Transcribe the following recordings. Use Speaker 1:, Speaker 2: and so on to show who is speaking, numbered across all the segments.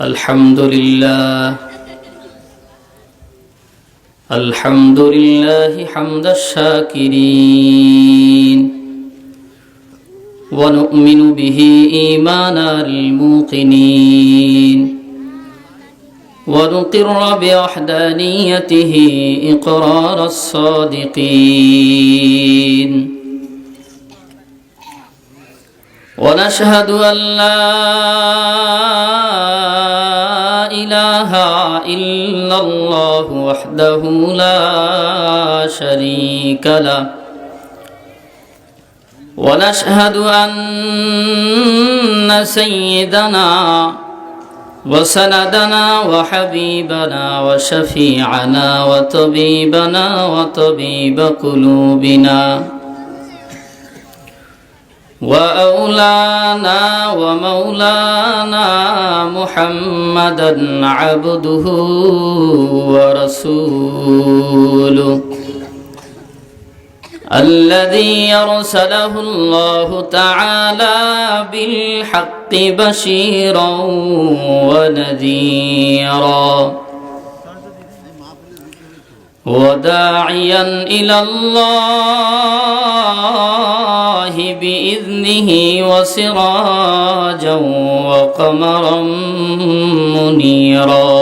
Speaker 1: الحمد لله حمد الشاكرين ونؤمن به إيمان الموقنين ونقر بوحدانيته إقرار الصادقين ونشهد أن لا إله إلا الله وحده لا شريك له ونشهد أن سيدنا وسندنا وحبيبنا وشفيعنا وطبيبنا وطبيب قلوبنا وأولانا ومولانا محمدا عبده ورسوله الذي أرسله الله تعالى بالحق بشيرا ونذيرا وداعيا إلى الله بإذنه وسراجا وقمرا منيرا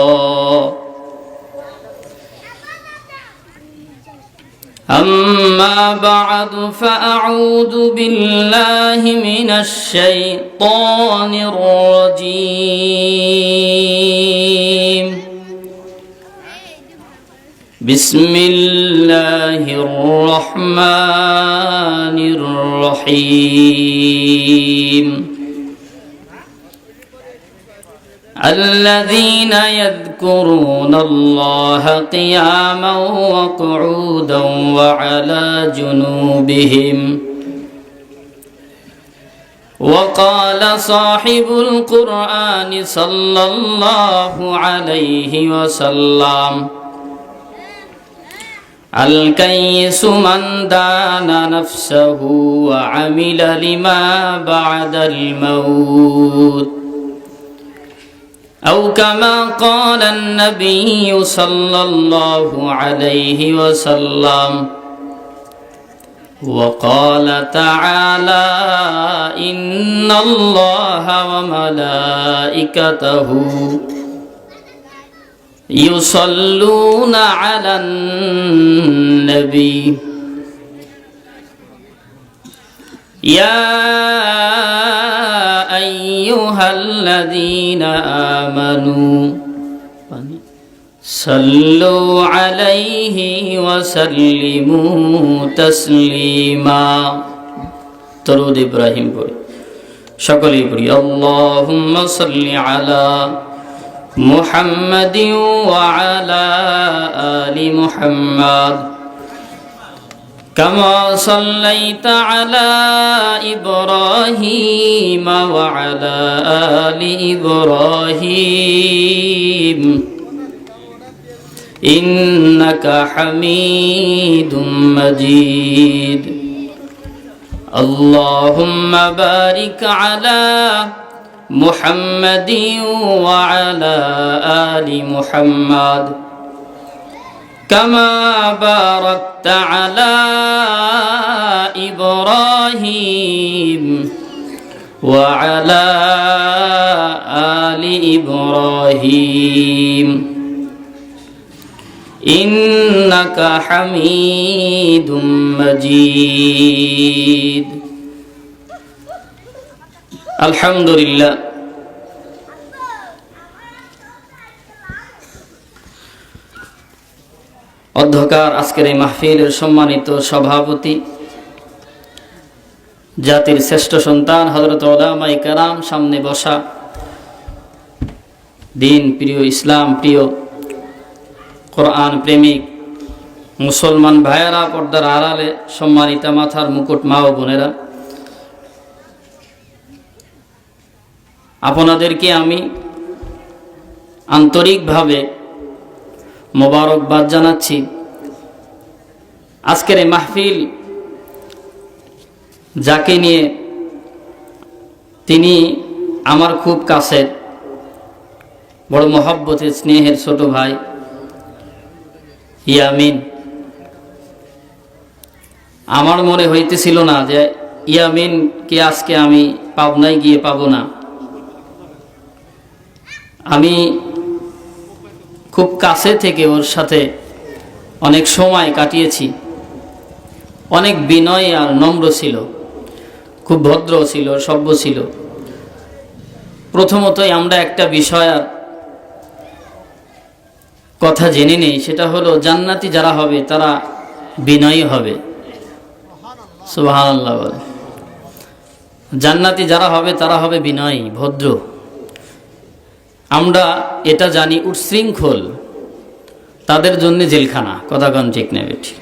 Speaker 1: أما بعد فأعوذ بالله من الشيطان الرجيم بسم الله الرحمن الرحيم الذين يذكرون الله قياما وقعودا وعلى جنوبهم وقال صاحب القرآن صلى الله عليه وسلم الكيس من دان نفسه وعمل لما بعد الموت أو كما قال النبي صلى الله عليه وسلم وقال تعالى إن الله وملائكته يصلون على النبي يا أيها الذين آمنوا صلوا عليه وسلموا تسليما درود إبراهيم بوري شكرا بوري اللهم صل على محمد وعلى آل محمد كما صليت على إبراهيم وعلى آل إبراهيم إنك حميد مجيد اللهم بارك على محمد وعلى آل محمد كما باركت على إبراهيم وعلى آل إبراهيم إنك حميد مجيد الحمد لله অধ্যকার আজকের এই মাহফিলের সম্মানিত সভাপতি জাতির শ্রেষ্ঠ সন্তান হযরত উলামায়ে কেরাম সামনে বসা দিন প্রিয় ইসলাম প্রিয় কোরআন প্রেমিক মুসলমান ভাইয়েরা পর্দার আড়ালে সম্মানিত মাথার মুকুট মা ও বোনেরা আপনাদেরকে আমি আন্তরিকভাবে মোবারকবাদ জানাচ্ছি। আজকের এই মাহফিল যাকে নিয়ে তিনি আমার খুব কাছের, বড় মহব্বতের স্নেহের ছোট ভাই ইয়ামিন। আমার মনে হইতেছিল না যে ইয়ামিনকে আজকে আমি পাবনায় গিয়ে পাবো না। আমি খুব কাছে থেকে ওর সাথে অনেক সময় কাটিয়েছি। অনেক বিনয় আর নম্র ছিল, খুব ভদ্র ছিল, সভ্য ছিল। প্রথমতই আমরা একটা বিষয় আর কথা জেনে নেই, সেটা হলো জান্নাতি যারা হবে তারা বিনয়ী হবে। সুবহানাল্লাহ বলে। জান্নাতি যারা হবে তারা হবে বিনয়ী, ভদ্র। আমরা এটা জানি উচ্ছৃঙ্খল তাদের জন্য জেলখানা, কথা কন ঠিক নেবে ঠিক।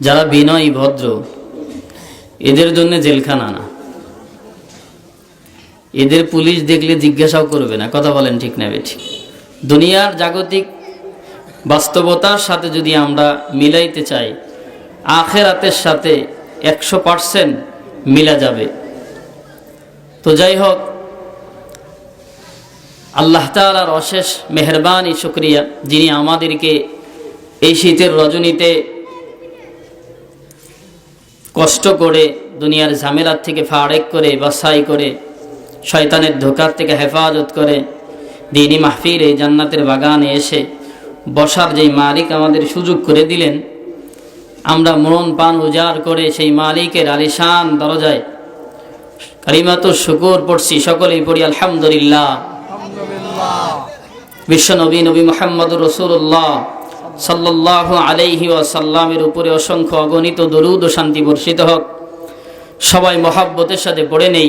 Speaker 1: যারা বিনয়ী ভদ্র এদের জন্য জেলখানা না, এদের পুলিশ দেখলে জিজ্ঞাসাও করবে না, কথা বলেন ঠিক নেবে ঠিক। দুনিয়ার জাগতিক বাস্তবতার সাথে যদি আমরা মিলাইতে চাই, আখেরাতের সাথে 100% মিলা যাবে। তো যাই হোক, আল্লাহ তাআলার অশেষ মেহেরবানি, শুকরিয়া, যিনি আমাদেরকে এই শীতের রজনীতে কষ্ট করে দুনিয়ার ঝামেলার থেকে ফারেক করে, বাছাই করে, শয়তানের ধোঁকার থেকে হেফাজত করে দ্বীনি মাহফিলে জান্নাতের বাগানে এসে বসার যেই মালিক আমাদের সুযোগ করে দিলেন, আমরা মন প্রাণ উজাড় করে সেই মালিকের আলিশান দরজায় কালিমাতুশ শুকর পড়ছি। সকলেই পড়ি আলহামদুলিল্লাহ। বিশ্ব নবী নবী মুহাম্মদুর রাসূলুল্লাহ সাল্লাল্লাহু আলাইহি ওয়াসাল্লামের উপরে অসংখ্য অগণিত দরুদ ও শান্তি বর্ষিত হোক। সবাই মহব্বতের সাথে পড়ে নেই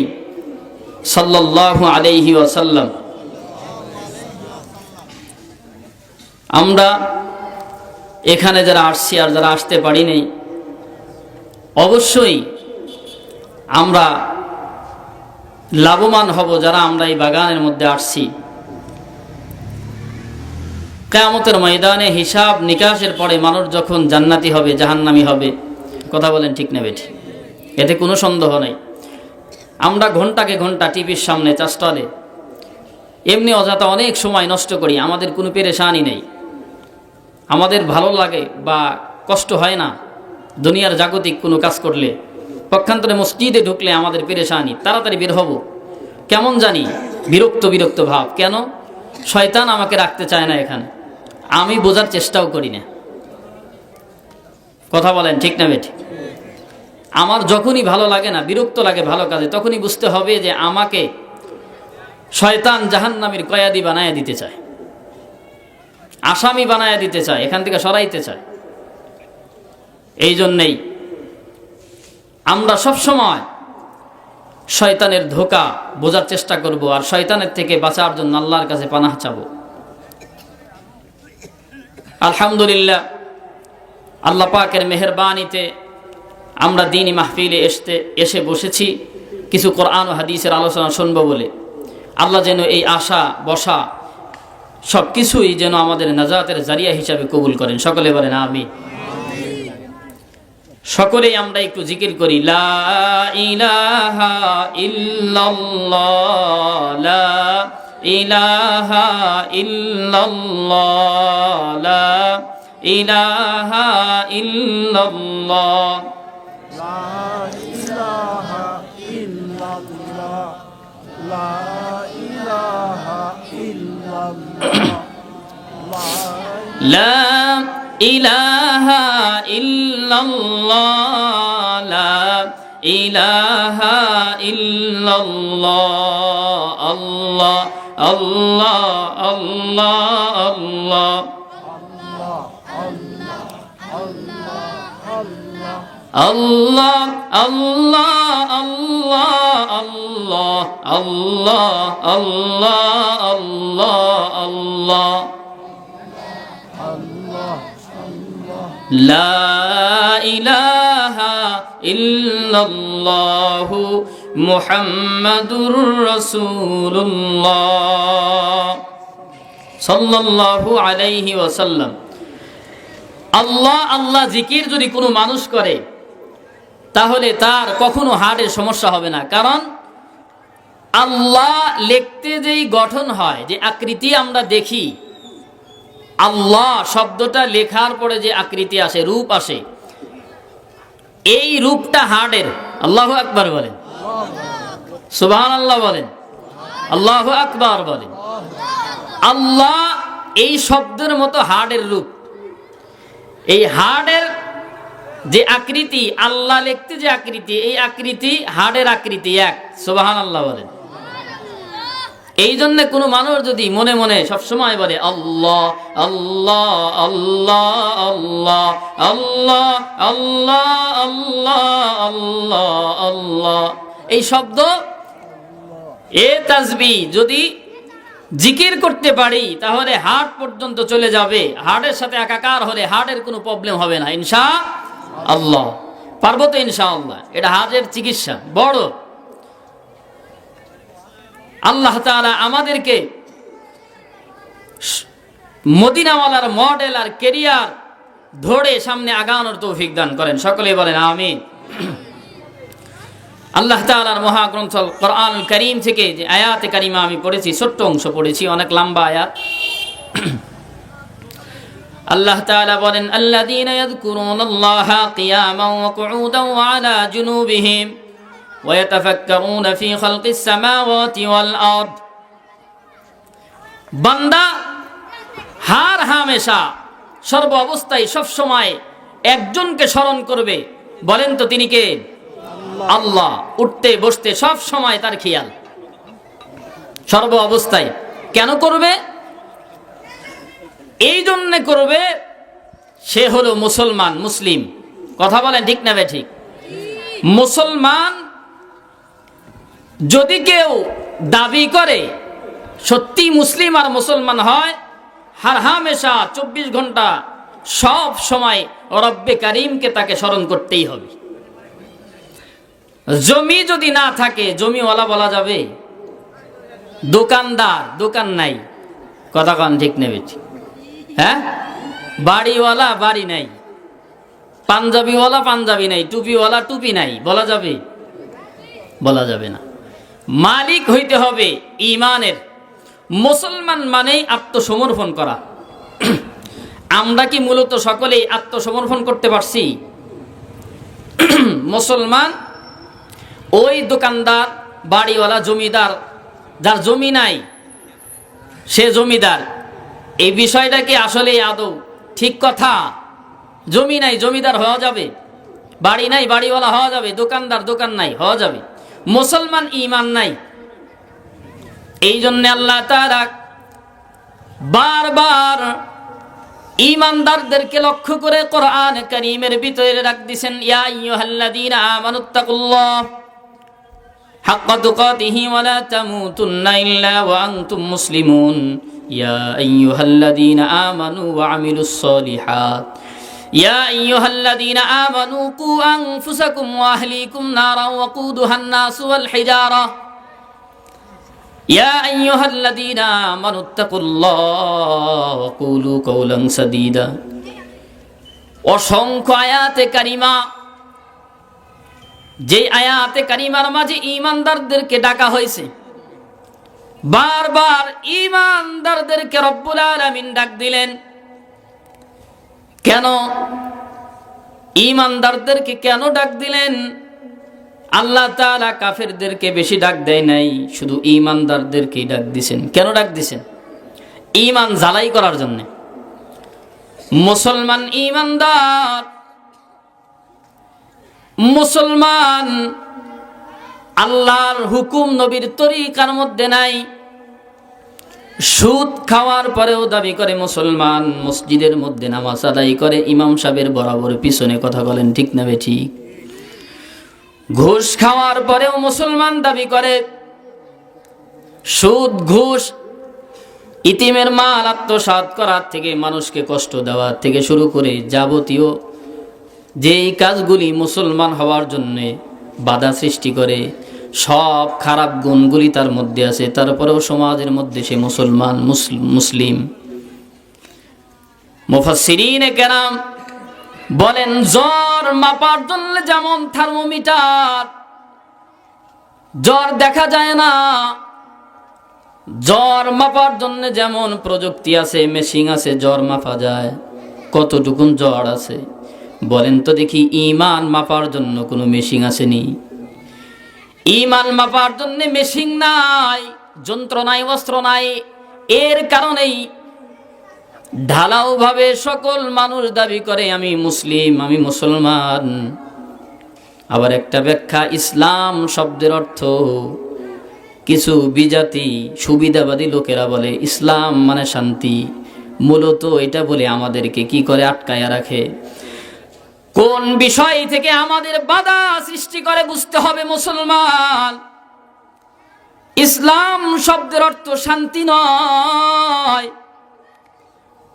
Speaker 1: সাল্লাল্লাহু আলাইহি ওয়াসাল্লাম। আমরা এখানে যারা আসছি আর যারা আসতে পারি নাই, অবশ্যই আমরা লাভবান হব যারা আমরা এই বাগানের মধ্যে আসছি। কিয়ামতের ময়দানে হিসাব নিকাশের পরে মানুষ যখন জান্নাতি হবে, জাহান্নামী হবে, কথা বলেন ঠিক না বেঠিক, এতে কোনো সন্দেহ নাই। আমরা ঘন্টাকে ঘন্টা টিভির সামনে চাষটলে এমনি অযথা অনেক সময় নষ্ট করি, আমাদের কোনো পেরেশানি নেই, আমাদের ভালো লাগে বা কষ্ট হয় না দুনিয়ার জাগতিক কোনো কাজ করলে। পক্ষান্তরে মসজিদে ঢুকলে আমাদের পেরেশানি, তাড়াতাড়ি বের হব, কেমন জানি বিরক্ত বিরক্ত ভাব। কেন? শয়তান আমাকে রাখতে চায় না এখানে, আমি বোঝার চেষ্টাও করি না, কথা বলেন ঠিক না বেঠিক। আমার যখনই ভালো লাগে না, বিরক্ত লাগে ভালো কাজে, তখনই বুঝতে হবে যে আমাকে শয়তান জাহান্নামের কয়েদি বানায় দিতে চায়, আসামি বানায় দিতে চায়, এখান থেকে সরাইতে চায়। এই জন্যেই আমরা সবসময় শয়তানের ধোঁকা বোঝার চেষ্টা করব আর শয়তানের থেকে বাঁচার জন্য আল্লাহর কাছে পানাহ চাবো। আলহামদুলিল্লাহ, আল্লাহ পাকের মেহেরবানিতে আমরা দ্বীনি মাহফিলে এসে বসেছি কিছু কোরআন ও হাদিসের আলোচনা শুনবো বলে। আল্লাহ যেন এই আশা বসা সব কিছুই যেন আমাদের নাজাতের জারিয়া হিসাবে কবুল করেন। সকলে বলেন আমিন। সকলেই আমরা একটু জিকির করি, লা ইলাহা ইল্লাল্লাহ, লা ইলাহা ইল্লাল্লাহ, লা ইলাহা ইল্লাল্লাহ,
Speaker 2: লা ইলাহা ইল্লাল্লাহ, লা ইলাহা ইল্লাল্লাহ,
Speaker 1: লা ইলাহা ইল্লাল্লাহ, লা ইলাহা ইল্লাল্লাহ, আল্লাহ আল্লাহ আল্লাহ আল্লাহ, আল্লাহ আল্লাহ আল্লাহ আল্লাহ আল্লাহ আল্লাহ আল্লাহ, লা ইলাহা ইল্লাল্লাহু মুহাম্মাদুর রাসূলুল্লাহ সাল্লাল্লাহু আলাইহি ওয়াসাল্লাম। আল্লাহ আল্লাহ জিকির যদি কোনো মানুষ করে তাহলে তার কখনো হার্টের সমস্যা হবে না, কারণ আল্লাহ লিখতে যেই গঠন হয়, যে আকৃতি আমরা দেখি, আল্লাহ শব্দটা লেখার পরে যে আকৃতি আসে, রূপ আসে, এই রূপটা হার্ডের। আল্লাহু আকবার বলেন, সুবহানাল্লাহ বলেন, আল্লাহু আকবার বলেন। আল্লাহ এই শব্দের মতো হার্ডের রূপ। এই হার্ডের যে আকৃতি, আল্লাহ লিখতে যে আকৃতি, এই আকৃতি হার্ডের আকৃতি এক। সুবহানাল্লাহ বলেন। এই জন্য কোনো মানুষ যদি মনে মনে সবসময় বলে আল্লাহ আল্লাহ আল্লাহ আল্লাহ আল্লাহ আল্লাহ আল্লাহ আল্লাহ আল্লাহ, এই শব্দ এ তাসবিহ যদি জিকির করতে পারি তাহলে হার্ট পর্যন্ত চলে যাবে। হার্টের সাথে একাকার হলে হার্টের কোনো প্রবলেম হবে না ইনশাআল্লাহ। পারবো তো ইনশাআল্লাহ। এটা হার্টের চিকিৎসা বড়। আল্লাহ তাআলা আমাদেরকে মদিনাওয়ালার মডেল আর কেরিয়ার ধরে সামনে আগানোর তৌফিক দান করেন। সকলেই বলেন আমিন। আল্লাহ তাআলার মহাগ্রন্থ কোরআনুল কারীম থেকে যে আয়াতে কারিমা আমি পড়েছি, ছোট্ট অংশ পড়েছি, অনেক লম্বা আয়াত। আল্লাহ তাআলা বলেন আল্লাযীনা ইয়াযকুরুনাল্লাহা কিয়ামান ওয়া কুউদান ওয়া আলা জুনুবিহিম ওয়া ইয়াতাফাক্কারুনা ফী খালকিস সামাওয়াতি ওয়াল আরদ। বান্দা হার হামেশা সর্ব অবস্থায় সব সময় একজনকে স্মরণ করবে। বলেন তো তিনি কে? আল্লাহ। উঠতে বসতে সব সময় তার খেয়াল, সর্ব অবস্থায়। কেন করবে? এই জন্য করবে, সে হলো মুসলমান, মুসলিম। কথা বলেন ঠিক না ঠিক? মুসলমান যদি কেউ দাবি করে সত্যি মুসলিম আর মুসলমান হয়, হার হামেশা 24 ঘন্টা সব সময় রব্বে কারিমকে তাকে স্মরণ করতেই হবে। জমি যদি না থাকে জমিওয়ালা বলা যাবে? দোকানদার দোকান নাই, কথা কন ঠিক নেবে? হ্যাঁ, বাড়িওয়ালা বাড়ি নাই, পাঞ্জাবিওয়ালা পাঞ্জাবি নাই, টুপিওয়ালা টুপি নাই, বলা যাবে? বলা যাবে না। মালিক হইতে হবে ঈমানের। মুসলমান মানেই আত্মসমর্পণ করা। আমরা কি মূলত সকলেই আত্মসমর্পণ করতে পারছি? মুসলমান ওই দোকানদার, বাড়িওয়ালা, জমিদার, যার জমি নাই সে জমিদার, এই বিষয়টা কি আসলে আদৌ ঠিক কথা? জমি নাই জমিদার হওয়া যাবে, বাড়ি নাই বাড়িওয়ালা হওয়া যাবে, দোকানদার দোকান নাই হওয়া যাবে। মুসলমান ঈমান নাই। এই জন্য আল্লাহ তাআলা বারবার ঈমানদারদেরকে লক্ষ্য করে কোরআন কারীমের ভিতরে রাখ দিয়েছেন, ইয়া আইয়ুহাল্লাযীনা আমানুত্তাকুল্লাহ হাক্কা তুকাতিহি ওয়া লা তামুতুন্না ইল্লা ওয়া আনতুম মুসলিমুন ইয়া আইয়ুহাল্লাযীনা আমানু ওয়া আমিলুস সলিহাত ইয়া আইয়ুহাল্লাযীনা আমানু কু আনফুসাকুম ওয়া আহলিকুম নারান ওয়াকুদুহান নাসু ওয়াল হিজারা ইয়া আইয়ুহাল্লাযীনা আমানুত্তাকুল্লাহ ওয়া কুলু কাওলান সাদীদা। অসংখ্য আয়াতে কারিমা, যে আয়াতে কারিমার মাঝে ঈমানদারদেরকে ডাকা হয়েছে। বারবার ঈমানদারদেরকে রব্বুল আলামিন ডাক দিলেন। কেন ঈমানদারদেরকে কেন ডাক দিলেন? আল্লাহ তাআলা কাফেরদেরকে বেশি ডাক দেয় নাই, শুধু ঈমানদারদেরকেই ডাক দিছেন। কেন ডাক দিছেন? ঈমান জ্বালাই করার জন্য। মুসলমান ঈমানদার, মুসলমান আল্লাহর হুকুম নবীর তরিকার মধ্যে নাই। সুদ খাওয়ার পরেও দাবি করে মুসলমান, মসজিদের মধ্যে নামাজ আদায় করে ইমাম সাহেবের বরাবর পিছনে। কথা বলেন ঠিক না ঠিক? ঘুষ খাওয়ার পরেও মুসলমান দাবি করে। সুদ, ঘুষ, ইতিমের মাল আত্মসাৎ করার থেকে, মানুষকে কষ্ট দেওয়ার থেকে শুরু করে যাবতীয় যেই কাজগুলি মুসলমান হওয়ার জন্য বাধা সৃষ্টি করে, সব খারাপ গুণগুলি তার মধ্যে আছে, তারপরেও সমাজের মধ্যে সে মুসলমান, মুসলিম। মুফাসসিরিনে কেরাম বলেন, জ্বর মাপার জন্য যেমন থার্মোমিটার জ্বর দেখা যায় না। জ্বর মাপার জন্য যেমন প্রযুক্তি আছে, মেশিন আছে, জ্বর মাপা যায়। কতটুকুন জ্বর আছে বলেন তো দেখি? ঈমান মাপার জন্য কোনো মেশিন আসেনি। ঈমান মাপার জন্য মেশিন নাই, যন্ত্র নাই, অস্ত্র নাই। এর কারণেই ঢালাও ভাবে সকল মানুষ দাবি করে আমি মুসলিম, আমি মুসলমান। আবার একটা ব্যাখ্যা, ইসলাম শব্দের অর্থ কিছু বিজাতি সুবিধাবাদী লোকেরা বলে ইসলাম মানে শান্তি। মূলত এটা বলে আমাদেরকে কি করে আটকায়া রাখে, কোন বিষয় থেকে আমাদের বাধা সৃষ্টি করে বুঝতে হবে। মুসলমান, ইসলাম শব্দের অর্থ শান্তি নয়।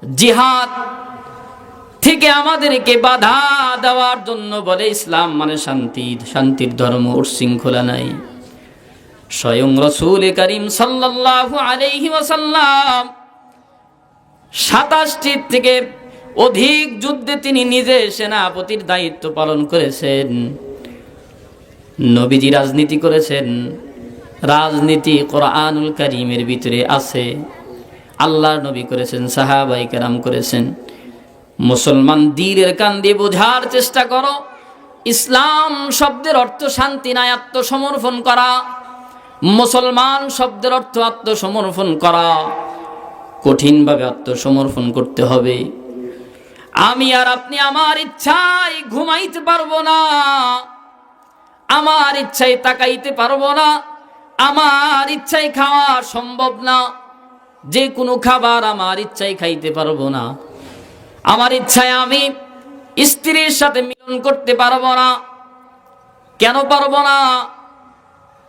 Speaker 1: জিহাদ থেকে আমাদেরকে বাধা দেওয়ার জন্য বলে ইসলাম মানে শান্তি, শান্তির ধর্ম, উচ্ছৃঙ্খলা নাই। স্বয়ং রাসূল করিম সাল্লাল্লাহু আলাইহি ওয়াসাল্লাম ২৭টি থেকে অধিক যুদ্ধে তিনি নিজে সেনাপতির দায়িত্ব পালন করেছেন। নবীজি রাজনীতি করেছেন। রাজনীতি কোরআনুল কারীমের ভিতরে আছে। আল্লাহর নবী করেছেন, সাহাবায়ে কেরাম করেছেন। মুসলমান দিলের কান দিয়ে বোঝার চেষ্টা করো, ইসলাম শব্দের অর্থ শান্তি নাই, আত্মসমর্পণ করা। মুসলমান শব্দের অর্থ আত্মসমর্পণ করা। কঠিনভাবে আত্মসমর্পণ করতে হবে। আমি আর আপনি আমার ইচ্ছায় ঘুমাইতে পারবো না, আমার ইচ্ছায় তাকাইতে পারবো না, আমার ইচ্ছায় খাওয়া সম্ভব না। যে কোনো খাবার আমার ইচ্ছায় খাইতে পারবো না। আমার ইচ্ছায় আমি স্ত্রীর সাথে মিলন করতে পারবো না। কেন পারবো না?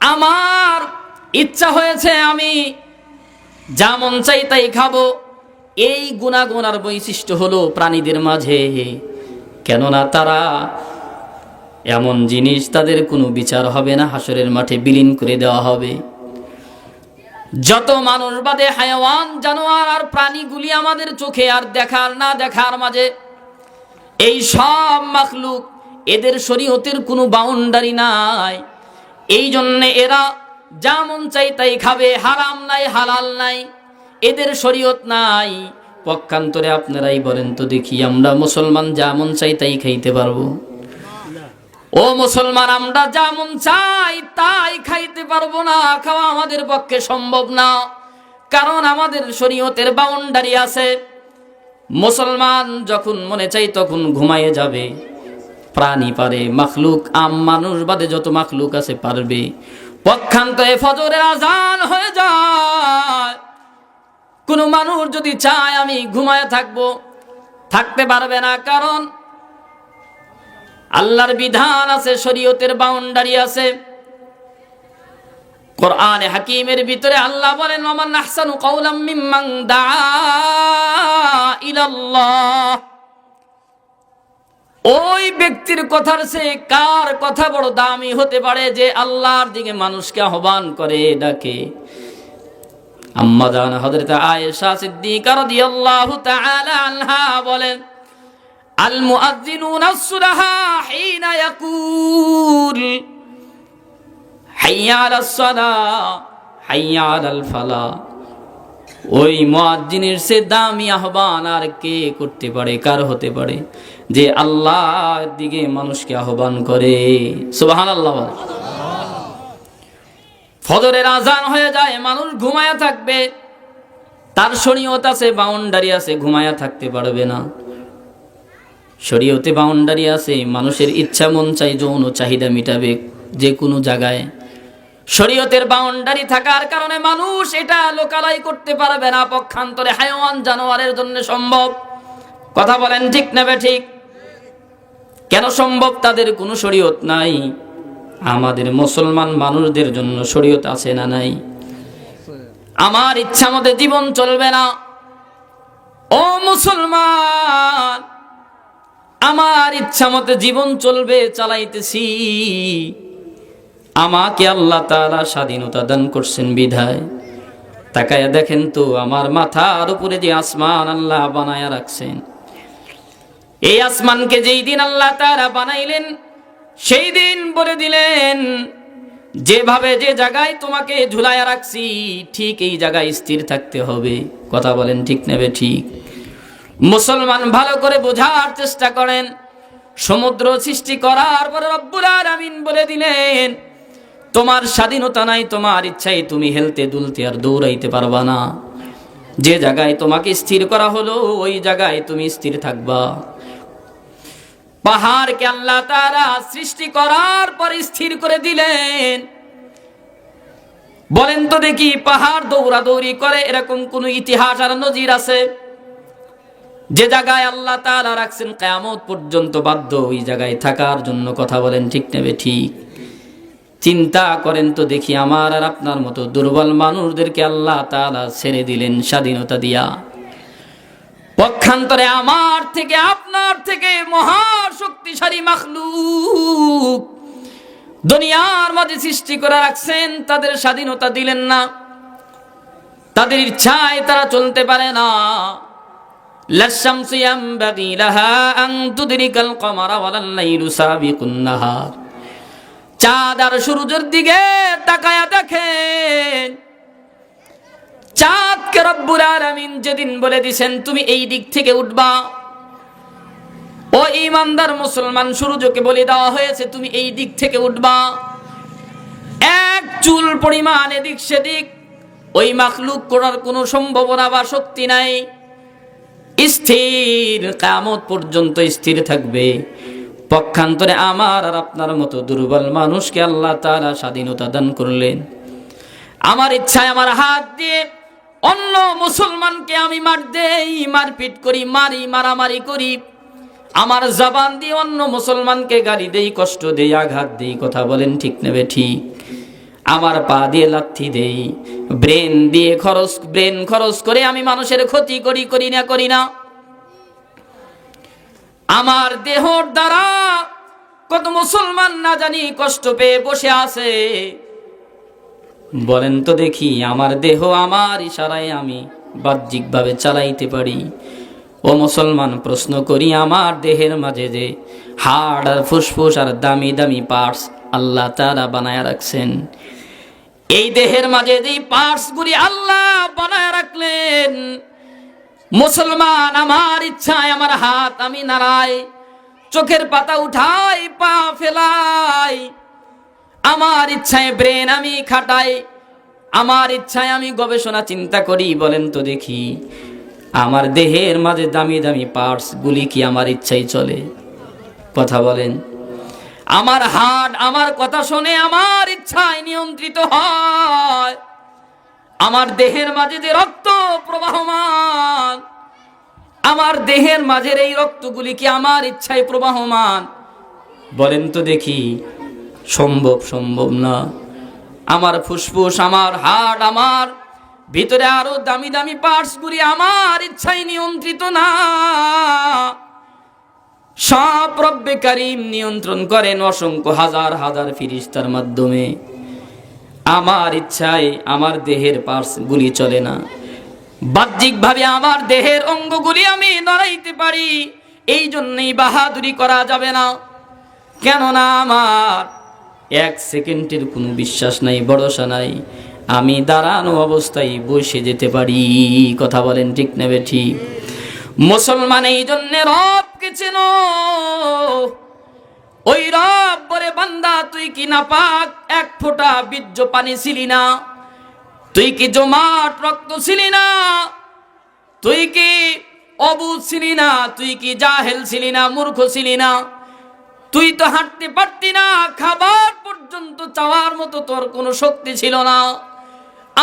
Speaker 1: আমার ইচ্ছা হয়েছে আমি যা মন চাই তাই খাবো। এই গুনাগুন আর বৈশিষ্ট্য হলো প্রাণীদের মাঝে। কেননা তারা এমন জিনিস, তাদের কোনো বিচার হবে না, হাসরের মাঠে বিলীন করে দেওয়া হবে। যত মানুষ বাদে হায়াওয়ান, জানোয়ার আর প্রাণীগুলি আমাদের চোখে আর দেখার না দেখার মাঝে, এই সব মাখলুক, এদের শরীয়তের কোনো বাউন্ডারি নাই। এই জন্যে এরা যা মন চাই তাই খাবে, হারাম নাই, হালাল নাই, এদের শরীয়ত নাই। পক্ষান্তরে আপনারাই বলেন তো দেখি, আমরা মুসলমান যা মন চাই তাই খাইতে পারবো? ও মুসলমান, আমরা যা মন চাই তাই খাইতে পারবো না, খাওয়া আমাদের পক্ষে সম্ভব না। কারণ আমাদের শরীয়তের বাউন্ডারি আছে। মুসলমান যখন মনে চাই তখন ঘুমায়ে যাবে, প্রাণী পারে, মাখলুক মানুষ বাদে যত মাখলুক আছে পারবে। পক্ষান্তরে ফজরের আজান হয়ে যায়, কোন মানুষ যদি চায় আমি ঘুমায় থাকবো, থাকতে পারবে না। কারণ আল্লাহর বিধান আছে, শরীয়তের বাউন্ডারি আছে। কোরআনে হাকিমের ভিতরে আল্লাহ বলেন, ওয়ামান আহসানু কাওলাম মিম্মান দাআ ইলাল্লাহ। ওই ব্যক্তির কথার চেয়ে কার কথা বড় দামি হতে পারে যে আল্লাহর দিকে মানুষকে আহ্বান করে, ডাকে। আম্মা জান হযরত আয়েশা সিদ্দিকা রাদিয়াল্লাহু তাআলা আনহা বলেন, আল মুআজ্জিনুনা আস-সুলাহা হিনা ইয়াকুল হাইয়া আলাস সালাহ হাইয়া আলাল ফালাহ। ওই মুয়াজ্জিনের সে দামি আহ্বান আর কে করতে পারে, কার হতে পারে, যে আল্লাহর দিকে মানুষকে আহ্বান করে। সুবহানাল্লাহ। ফজরের আজান হয়ে যায়, মানুষ ঘুমায়া থাকবে, তার শরীয়ত আছে, বাউন্ডারি আছে, ঘুমায়া থাকতে পারবে না। শরীয়তে বাউন্ডারি আছে, মানুষের ইচ্ছা মন চাই যৌন চাহিদা মিটাবে যে কোনো জায়গায়। শরীয়তের বাউন্ডারি থাকার কারণে মানুষ এটা লোকালয় করতে পারবে না। পক্ষান্তরে হায়াওয়ান, জানোয়ারের জন্য সম্ভব। কথা বলেন ঠিক না ঠিক? কেন সম্ভব? তাদের কোনো শরীয়ত নাই। আমাদের মুসলমান মানুষদের জন্য শরীয়ত আছে না নাই? আমার ইচ্ছা মতে জীবন চলবে না। ও মুসলমান, আমার ইচ্ছা মতে জীবন চলবে, চালাইতেছি। আমাকে আল্লাহ তাআলা স্বাধীনতা দান করছেন বিধায়। তাকায়া দেখেন তো, আমার মাথার উপরে যে আসমান আল্লাহ বানায়া রাখছেন, এই আসমানকে যেই দিন আল্লাহ তাআলা বানাইলেন, সেই দিন বলে দিলেন যেভাবে যে জায়গায় তোমাকে ঝুলাইয়া রাখছি ঠিক এই জায়গায় স্থির থাকতে হবে। কথা বলেন ঠিক নেবে ঠিক? মুসলমান ভালো করে বোঝার চেষ্টা করেন। সমুদ্র সৃষ্টি করার পরে রব্বুল আলামিন বলে দিলেন তোমার স্বাধীনতা নাই, তোমার ইচ্ছায় তুমি হেলতে দুলতে আর দৌড়াইতে পারবা না। যে জায়গায় তোমাকে স্থির করা হলো ওই জায়গায় তুমি স্থির থাকবা। পাহাড়কে আল্লাহ তাআলা সৃষ্টি করার পর স্থির করে দিলেন। বলেন তো দেখি, পাহাড় দৌড়াদৌড়ি করে এরকম কোন ইতিহাস আর নজির আছে? যে জায়গায় আল্লাহ তাআলা রাখছেন কিয়ামত পর্যন্ত বাধ্য ওই জায়গায় থাকার জন্য। কথা বলেন ঠিক নেবে ঠিক? চিন্তা করেন তো দেখি, আমার আর আপনার মতো দুর্বল মানুষদেরকে আল্লাহ তাআলা ছেড়ে দিলেন স্বাধীনতা দিয়া। পক্ষান্তরে আমার থেকে আপনার থেকে মহা শক্তিশালী মাখলুক দুনিয়ার মাঝে সৃষ্টি করে রাখছেন, তাদের স্বাধীনতা দিলেন না। তাদের ইচ্ছায় তারা চলতে পারে না। লাশ-শামসু ইয়ামবাগি লাহা আন তুদরিকাল কমারা ওয়ালাল লাইলু সাবিকুন নাহার। চাঁদ আর সূর্যের দিকে তাকায়া দেখেন, চাঁদকে রব্বুল আলামিন যেদিন বলে দিয়েছেন তুমি এই দিক থেকে উঠবা, ও ঈমানদার মুসলমান, সূর্যকে বলে দেওয়া হয়েছে তুমি এই দিক থেকে উঠবা। এক চুল পরিমাণ এদিক সেদিক ওই মাখলুক করার কোনো সম্ভাবনা বা শক্তি নাই। স্থির, কিয়ামত পর্যন্ত স্থির থাকবে। পক্ষান্তরে আমার আর আপনার মতো দুর্বল মানুষকে আল্লাহ তাআলা স্বাধীনতা দান করলেন। আমার ইচ্ছায় আমার হাত দিয়ে অন্য মুসলমানকে আমি মারপিট করি, মারামারি করি। আমার জবান দিয়ে অন্য মুসলমানকে গালি দেই, কষ্ট দেই, আঘাত দেই। কথা বলেন ঠিক নেবে ঠিক? আমার পা দিয়ে লাথি দেই, ব্রেন খরচ করে আমি মানুষের ক্ষতি করি না। আমার দেহর দ্বারা কত মুসলমান না জানি কষ্ট পেয়ে বসে আছে। বলেন তো দেখি, আমার দেহ আমার ইশারায় আমি বাহ্যিকভাবে চালাইতে পারি। ও মুসলমান, প্রশ্ন করি, আমার দেহের মাঝে যে হাড় আর ফুসফুস আর দামি দামি পার্টস আল্লাহ তাআলা বানায়া রাখছেন, এই দেহের মাঝে যে পার্টস গুলি আল্লাহ বানায়া রাখলেন, মুসলমান, আমার ইচ্ছায় আমার হাত আমি নাড়াই, চোখের পাতা উঠাই, পা ফেলাই, আমার ইচ্ছায় ব্রেন আমি খাটাই, আমার ইচ্ছায় আমি গবেষণা চিন্তা করি। বলেন তো দেখি, আমার দেহের মাঝে দামি দামি পার্টস গুলি কি আমার ইচ্ছাই চলে? কথা বলেন। আমার হার্ট আমার কথা শুনে আমার ইচ্ছায় নিয়ন্ত্রিত হয়। আমার দেহের মাঝে যে রক্ত প্রবাহমান, আমার দেহের মাঝের এই রক্তগুলি কি আমার ইচ্ছায় প্রবাহমান? বলেন তো দেখি, সম্ভব না। আমার ফুসফুস, আমার হার্ট, আমার ভিতরে আরো দামি দামি পার্টস গুলি আমার ইচ্ছায় নিয়ন্ত্রিত না। সব রব্বে কারীম নিয়ন্ত্রণ করেন অসংখ্য হাজার হাজার ফেরেশতার মাধ্যমে। আমার ইচ্ছায় আমার দেহের পার্টস গুলি চলে না। বাহ্যিকভাবে আমার দেহের অঙ্গগুলি আমি নড়াইতে পারি, এই জন্যই বাহাদুরি করা যাবে না। কেননা আমার এক সেকেন্ডের কোনো বিশ্বাস নাই, ভরসা নাই। আমি দাঁড়ানো অবস্থায় বসে যেতে পারি। কথা বলেন ঠিক নেবে ঠিক? মুসলমান এই জন্য রবকে চেনো। ওই রব বলে, বান্দা তুই কি নাপাক? এক ফোঁটা বীর্য পানি ছিলি না? তুই কি জমাট রক্ত ছিলি না? তুই কি অবুঝ ছিলি না? তুই কি জাহেল ছিলি না? মূর্খ ছিলি না? তুই তো হাঁটতে পারতি না, খাবার পর্যন্ত চাওয়ার মতো তোর কোনো শক্তি ছিল না।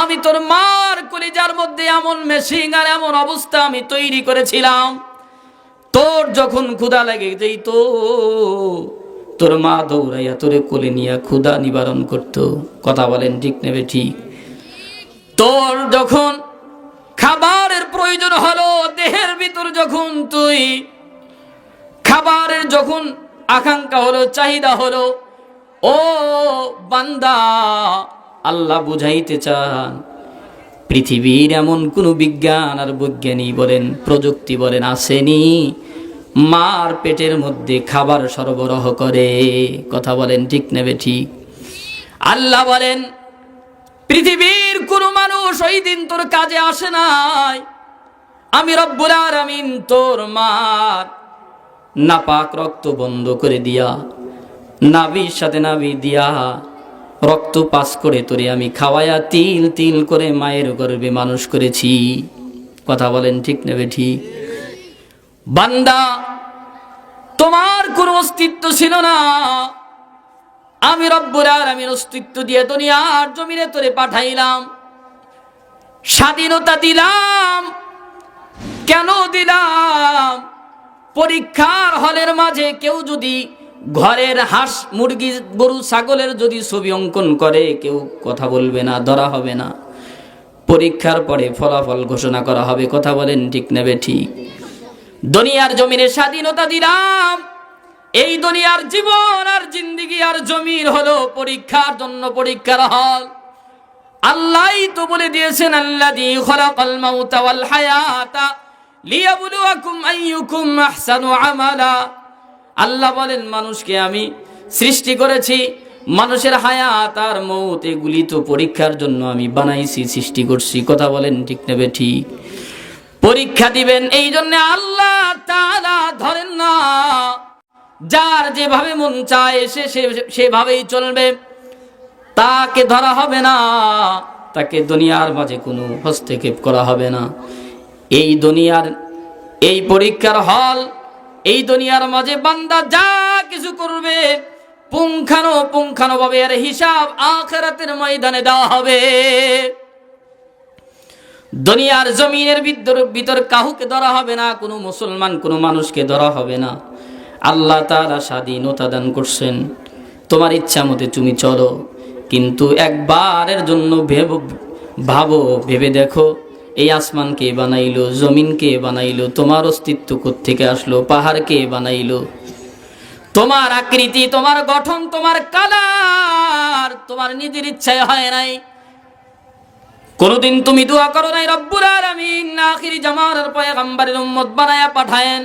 Speaker 1: আমি তোর মার কলিজার মধ্যে এমন মেশিন আর এমন অবস্থা আমি তৈরি করেছিলাম, তোর যখন ক্ষুধা লেগে যেত তোর মা দৌড়াইয়া তোরে কোলে নিয়ে ক্ষুধা নিবারণ করত। কথা বলেন ঠিক নেবে ঠিক? তোর যখন খাবারের প্রয়োজন হলো, দেহের ভিতর যখন তুই খাবারের যখন আকাঙ্ক্ষা হলো, চাহিদা হলো, ও বান্দা, আল্লাহ বুঝাইতে চান পৃথিবীর এমন কোনো বিজ্ঞান আর বৈজ্ঞানী বলেন, প্রযুক্তি বলেন আসেনি মার পেটের মধ্যে খাবার সরবরাহ করে। কথা বলেন ঠিক নেবে ঠিক? আল্লাহ বলেন, পৃথিবীর কোন মানুষ ওই দিন তোর কাজে আসে নাই। আমি রব্বুল আলামিন তোর মার নাপাক রক্ত বন্ধ করে দিয়া, নাভির সাথে নাভি দিয়া রক্ত পাস করে তোরে আমি খাওয়ায়া তিল তিল করে মায়ের গর্ভে মানুষ করেছি। কথা বলেন ঠিক নেবে ঠিক? বান্দা, তোমার কোনো অস্তিত্ব ছিল না, আমি রব্বুল আলামিন অস্তিত্ব দিয়ে দুনিয়ার জমিনে তোরে পাঠাইলাম, স্বাধীনতা দিলাম। কেন দিলাম? পরীক্ষার হলের মাঝে কেউ যদি ঘরের হাঁস মুরগি গরু ছাগলের যদি ছবি অঙ্কন করে, কেউ কথা বলবে না, ধরা হবে না। পরীক্ষার পরে ফলাফল ঘোষণা করা হবে। কথা বলেন ঠিক নেবে ঠিক? দুনিয়ার জমিনে স্বাধীনতা দিলাম। এই দুনিয়ার জীবন আর জিন্দেগি আর জমির হলো পরীক্ষার জন্য, পরীক্ষার হল। আল্লাহই তো বলে দিয়েছেন, আল্লাযী খালাকাল মাউতা ওয়াল হায়াতা লিয়াবলুয়াকুম আইয়ুকুম আহসানু আমালা। আল্লাহ বলেন, মানুষকে আমি সৃষ্টি করেছি, মানুষের হায়াত আর মৌত এগুলি তো পরীক্ষার জন্য আমি বানাইছি, সৃষ্টি করছি। কথা বলেন ঠিক নেবে ঠিক? পরীক্ষা দিবেন, এই জন্য আল্লাহ তাআলা ধরেন না, যার যেভাবে মন চায় সে সেভাবেই চলবে, তাকে ধরা হবে না, তাকে দুনিয়ার মাঝে কোনো হস্তক্ষেপ করা হবে না। এই দুনিয়ার এই পরীক্ষার হল, এই দুনিয়ার মাঝে বান্দা যা কিছু করবে পুঙ্খানুপুঙ্খানুভাবে এর হিসাব আখিরাতের ময়দানে দেওয়া হবে। দুনিয়ার জমিনের ভিতর কাউকে ধরা হবে না, কোনো মুসলমান কোনো মানুষকে ধরা হবে না। আল্লাহ তাআলা স্বাধীনতা দান করছেন, তোমার ইচ্ছা মতে তুমি চলো, কিন্তু একবারের জন্য ভাবো, ভেবে দেখো, এই আসমান কে বানাইলো, জমিন কে বানাইলো, তোমার অস্তিত্ব কোত্থেকে আসলো, পাহাড় কে বানাইলো, তোমার আকৃতি, তোমার গঠন, তোমার কালার তোমার নিজের ইচ্ছায় হয় নাই। কোনদিন তুমি দোয়া করো নাই রব্বুল আলামিন আখিরি জামানার পয়গম্বরের উম্মত বানায়া পাঠায়েন,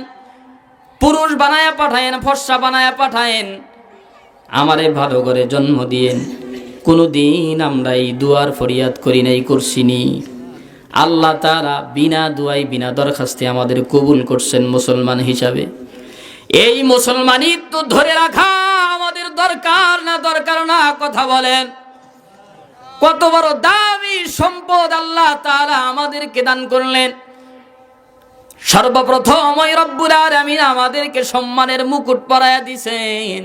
Speaker 1: পুরুষ বানায়া পাঠায়েন, ফর্সা বানায়া পাঠায়েন, আমারে ভালো করে জন্ম দিয়েন? কোনদিন আমরা এই দুয়ার ফরিয়াদ করি নাই, করছিনি। আল্লাহ তাআলা বিনা দুয়াই বিনা দরখাস্তে আমাদের কবুল করছেন মুসলমান হিসাবে। এই মুসলমানই তো ধরে রাখা আমাদের দরকার না, দরকার না? কথা বলেন। কত বড় দামি সম্পদ আল্লাহ তাআলা আমাদেরকে দান করলেন। সর্বপ্রথম ওই রব্বুল আলামিন আমাদেরকে সম্মানের মুকুট পরায়া দিয়েছেন।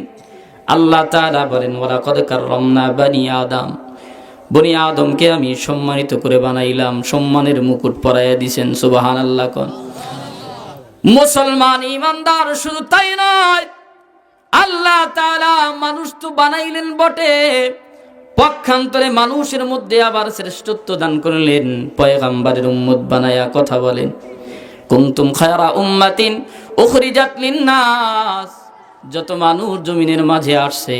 Speaker 1: আল্লাহ তাআলা বলেন, ওয়ালাকাদ কাররামনা বানি আদম, বনি আদমকে আমি সম্মানিত করে বানাইলাম, সম্মানের মুকুট পরায়া দিয়েছেন। সুবহানাল্লাহ কোন মুসলমান ইমানদার শুধু তাই নয়, আল্লাহ তাআলা মানুষ তো বানাইলেন বটে, পক্ষান্তরে মানুষের মধ্যে আবার শ্রেষ্ঠত্ব দান করলেন, পয়গম্বরের উম্মত বানায়া। কথা বলেন, কুনতুম খায়রা উম্মাতিন উখরিজাত লিন-নাস। যত মানুষ জমিনের মাঝে আসছে,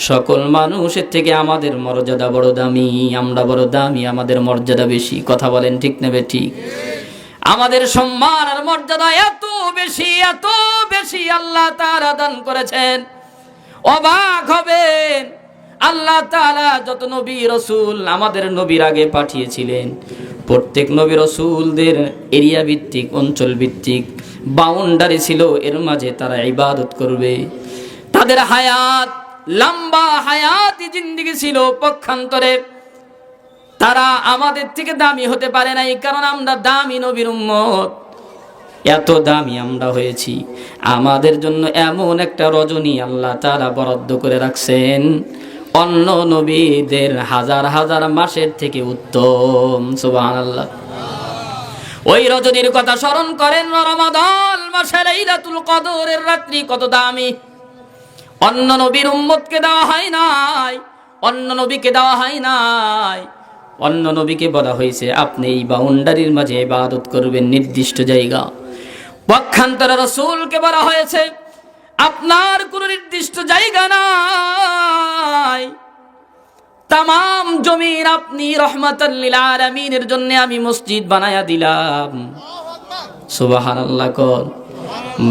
Speaker 1: সকল মানুষের থেকে আমাদের মর্যাদা বড় দামি, আমরা বড় দামি, আমাদের মর্যাদা বেশি। কথা বলেন ঠিক নেবে ঠিক? আমাদের সম্মান আর মর্যাদা এত বেশি, এত বেশি আল্লাহ তাআলা দান করেছেন। অবাক হবেন, আল্লাহ তাআলা যত নবী রাসূল আমাদের নবীর আগে পাঠিয়েছিলেন, প্রত্যেক নবী রাসূলদের এরিয়া ভিত্তিক, অঞ্চল ভিত্তিক বাউন্ডারি ছিল, এর মাঝে তারা ইবাদত করবে। তাদের হায়াত লম্বা হায়াতি জিন্দেগি ছিল, পক্ষান্তরে তারা আমাদের থেকে দামি হতে পারে নাই, কারণ আমরা দামি নবীর উম্মত। এত দামি আমরা হয়েছি, আমাদের জন্য এমন একটা রজনী আল্লাহ তাআলা বরাদ্দ করে রাখছেন, অন্য নবীদের হাজার হাজার মাসের থেকে উত্তম। সুবহানাল্লাহ। ওই রজনীর কথা স্মরণ করেন, রমাদান মাসে লাইলাতুল কদরের রাত্রি কত দামি, অন্য নবীর উম্মতকে দেওয়া হয় নাই, অন্য নবীকে দেওয়া হয় নাই। অন্য নবীকে বলা হয়েছে আপনি এই বাউন্ডারির মাঝে ইবাদত করবেন, নির্দিষ্ট জায়গা। পক্ষান্তরে রাসূলকে বলা হয়েছে আপনার কোনো নির্দিষ্ট জায়গা নাই, তামাম জমিন আপনি রহমাতাল লিল আলামিনের জন্য আমি মসজিদ বানায়া দিলাম। সুবহানাল্লাহ কোন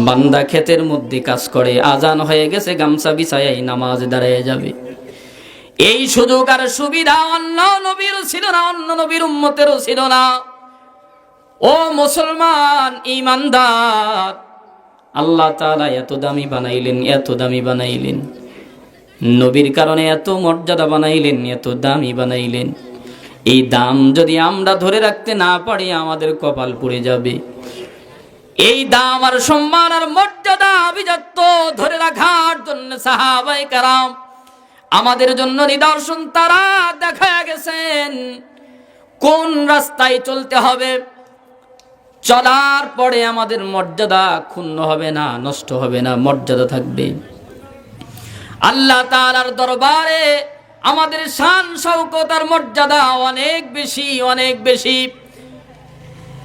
Speaker 1: বান্দা ক্ষেতের মধ্যে কাজ করে, আজান হয়ে গেছে, গামছা বিছায় নামাজ দাঁড়ায় যাবে। এই সুযোগ আর সুবিধা অন্য নবীর ছিল না, অন্য নবীর উম্মতেরও ছিল না। ও মুসলমান ঈমানদার, আল্লাহ তাআলা এত দামি বানাইলেন, এত দামি বানাইলেন, নবীর কারণে এত মর্যাদা বানাইলেন, এত দামি বানাইলেন। এই দাম যদি আমরা ধরে রাখতে না পারি আমাদের কপাল পুড়ে যাবে। এই দাম আর সম্মান আর মর্যাদা আভিজাত্য ধরে রাখার জন্য সাহাবায়ে কেরাম আমাদের জন্য নিদর্শন তারা দেখা গেছেন কোন রাস্তায় চলতে হবে, চলার পরে আমাদের মর্যাদা ক্ষুণ্ণ হবে না, নষ্ট হবে না, মর্যাদা থাকবে। আল্লাহ তাআলার দরবারে আমাদের শান শওকত আর মর্যাদা অনেক বেশি, অনেক বেশি।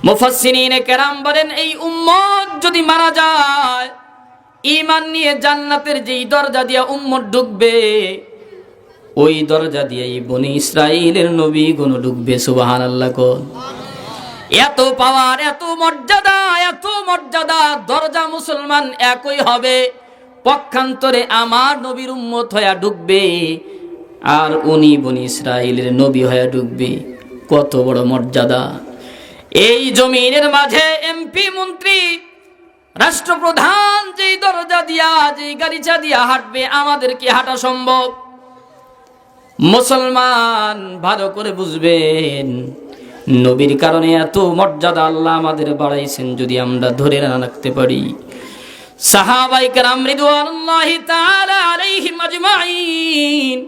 Speaker 1: মুফাসসিরিনে কেরাম বলেন এই উম্মত যদি মারা যায়, ঈমান নিয়ে জান্নাতের যেই দরজা দিয়া উম্মত ঢুকবে, ওই দরজা দিয়ে বনি ইসরাইলের নবীগণ ঢুকবে। সুবহানাল্লাহ। কোন এত পাওয়ার, এত মর্যাদা, এত মর্যাদা, দরজা মুসলমান একই হবে, পক্ষান্তরে আমার নবীর উম্মত হয়ে ঢুকবে আর উনি বনি ইসরাইলের নবী হয়ে ঢুকবে। কত বড় মর্যাদা! এই জমিনের মাঝে এমপি, মন্ত্রী, রাষ্ট্রপ্রধান যেই দরজা দিয়া, যেই গালিচা দিয়া হাঁটবে, আমাদের কি হাঁটা সম্ভব? মুসলমান ভালো করে বুঝবেন, নবীর কারণে এত মর্যাদা আল্লাহ আমাদের বাড়াইছেন, যদি আমরা ধরে না রাখতে পারি। সাহাবায়ে কেরাম রিদওয়ানুল্লাহি তাআলা আলাইহিম আজমাইন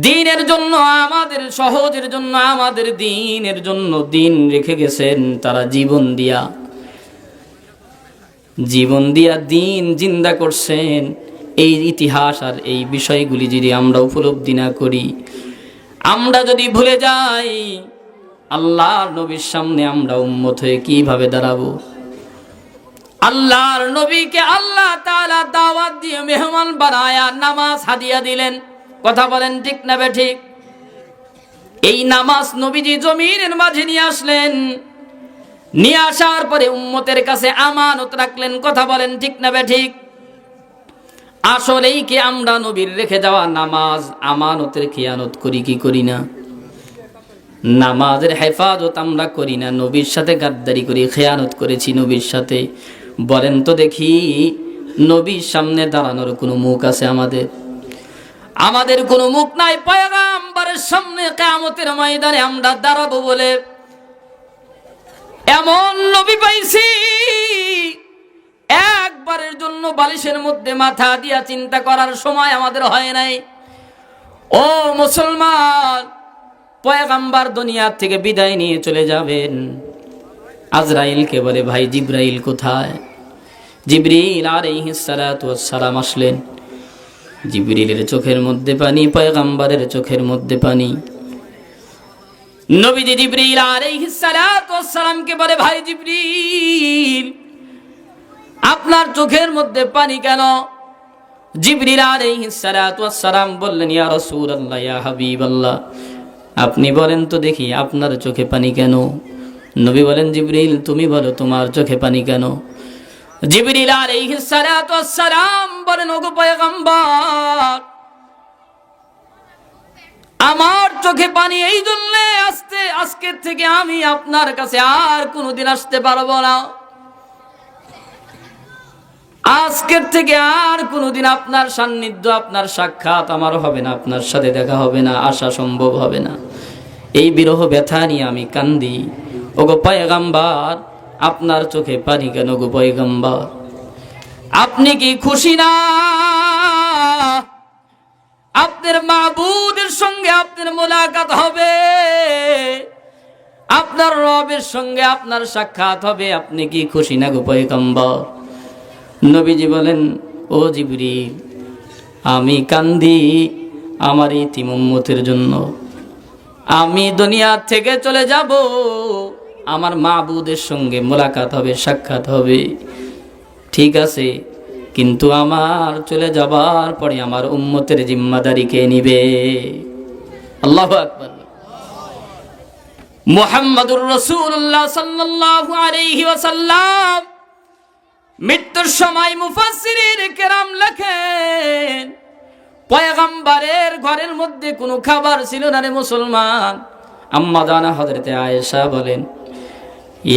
Speaker 1: দ্বীনের জন্য, আমাদের সহজের জন্য, আমাদের দ্বীনের জন্য দ্বীন রেখে গেছেন তারা জীবন দিয়া, জীবন দিয়া দ্বীন জিন্দা করছেন। এই ইতিহাস আর এই বিষয়গুলি যদি আমরা উপলব্ধি না করি, আমরা যদি ভুলে যাই, আল্লাহর নবীর সামনে আমরা উম্মত হয়ে কিভাবে দাঁড়াবো? আল্লাহর নবীকে আল্লাহ তাআলা দাওয়াত দিয়ে মেহমান বানায়া নামাজ হাদিয়া দিলেন। কথা বলেন ঠিক না বেঠিক? এই নামাজ নবীজি জমিনের মাঝে নিয়ে আসলেন, নিয়ে আসার পরে উম্মতের কাছে আমানত রাখলেন। কথা বলেন ঠিক না বেঠিক? আসলেই কি আমরা নবীর রেখে যাওয়া নামাজ, আমানতের খিয়ানত করি কি করি না? নামাজের হেফাজত আমরা করি না, নবীর সাথে গাদ্দারি করি, খেয়ানত করেছি নবীর সাথে। বলেন তো দেখি, নবীর সামনে দাঁড়ানোর কোনো মুখ আছে আমাদের? আমাদের কোনো মুখ নাই। পয়গম্বরের সামনে কিয়ামতের ময়দানে আমরা দাঁড়াবো বলে এমন নবী পাইছি, একবারের জন্য বালিশের মধ্যে মাথা দিয়া চিন্তা করার সময় আমাদের হয় নাই। ও মুসলমান, পয়গম্বর দুনিয়া থেকে বিদায় নিয়ে চলে যাবেন, আজরাইলকে বলে ভাই জিবরাইল কোথায়? জিবরিল আলাইহিস সালাতু ওয়াস সালাম আসলেন। জিবরিলের চোখের মধ্যে পানি, পয়গম্বরের চোখের মধ্যে পানি। নবীজি জিবরিল আলাইহিস সালাতু ওয়াস সালামকে বলে ভাই জিবরিল, আপনার চোখের মধ্যে পানি কেন? জিবরিল আলাইহিস সালাতু ওয়াস সালাম বললেন, ইয়া রাসূলুল্লাহ, ইয়া হাবিবাল্লাহ, আপনি বলেন তো দেখি আপনার চোখে পানি কেন? নবী বলেন, জিবরিল তুমি বলো তোমার চোখে পানি কেন? জিবরিল আলাইহিস সালাতু ওয়াস সালাম বলেন, ওগো পয়গম্বর, আমার চোখে পানি এই জন্য আসতে, আজকের থেকে আমি আপনার কাছে আর কোনোদিন আসতে পারবো না। আজকের থেকে আর কোনোদিন আপনার সান্নিধ্য, আপনার সাক্ষাৎ আমার হবে না, আপনার সাথে দেখা হবে না, আসা সম্ভব হবে না। এই বিরহ ব্যথা নিয়ে আমি কান্দি। ওগো পয়গম্বর, আপনার চোখে পানি কেন গো পয়গম্বর? আপনি কি খুশি না? আপনার মাবুদের সঙ্গে আপনার মোলাকাত হবে, আপনার রবের সঙ্গে আপনার সাক্ষাৎ হবে। আপনি কি খুশি না গো পয়গম্বর? নবীজি বলেন, ও জিবরিল, আমি কান্দি আমার ইতিম উম্মতের জন্য। আমি দুনিয়া থেকে চলে যাব, আমার মাবুদের সঙ্গে মোলাকাত হবে, সাক্ষাৎ হবে, ঠিক আছে, কিন্তু আমার চলে যাবার পরে আমার উম্মতের জিম্মাদারি কে নিবে? আল্লাহু আকবার। মুহাম্মাদুর রাসূলুল্লাহ সাল্লাল্লাহু আলাইহি ওয়াসাল্লাম মৃত্যুর সময় মুফাসসিরিন কেরাম লেখেন, পয়গম্বরের ঘরের মধ্যে কোনো খাবার ছিল না রে মুসলমান। আম্মা জানা হযরতে আয়েশা বলেন,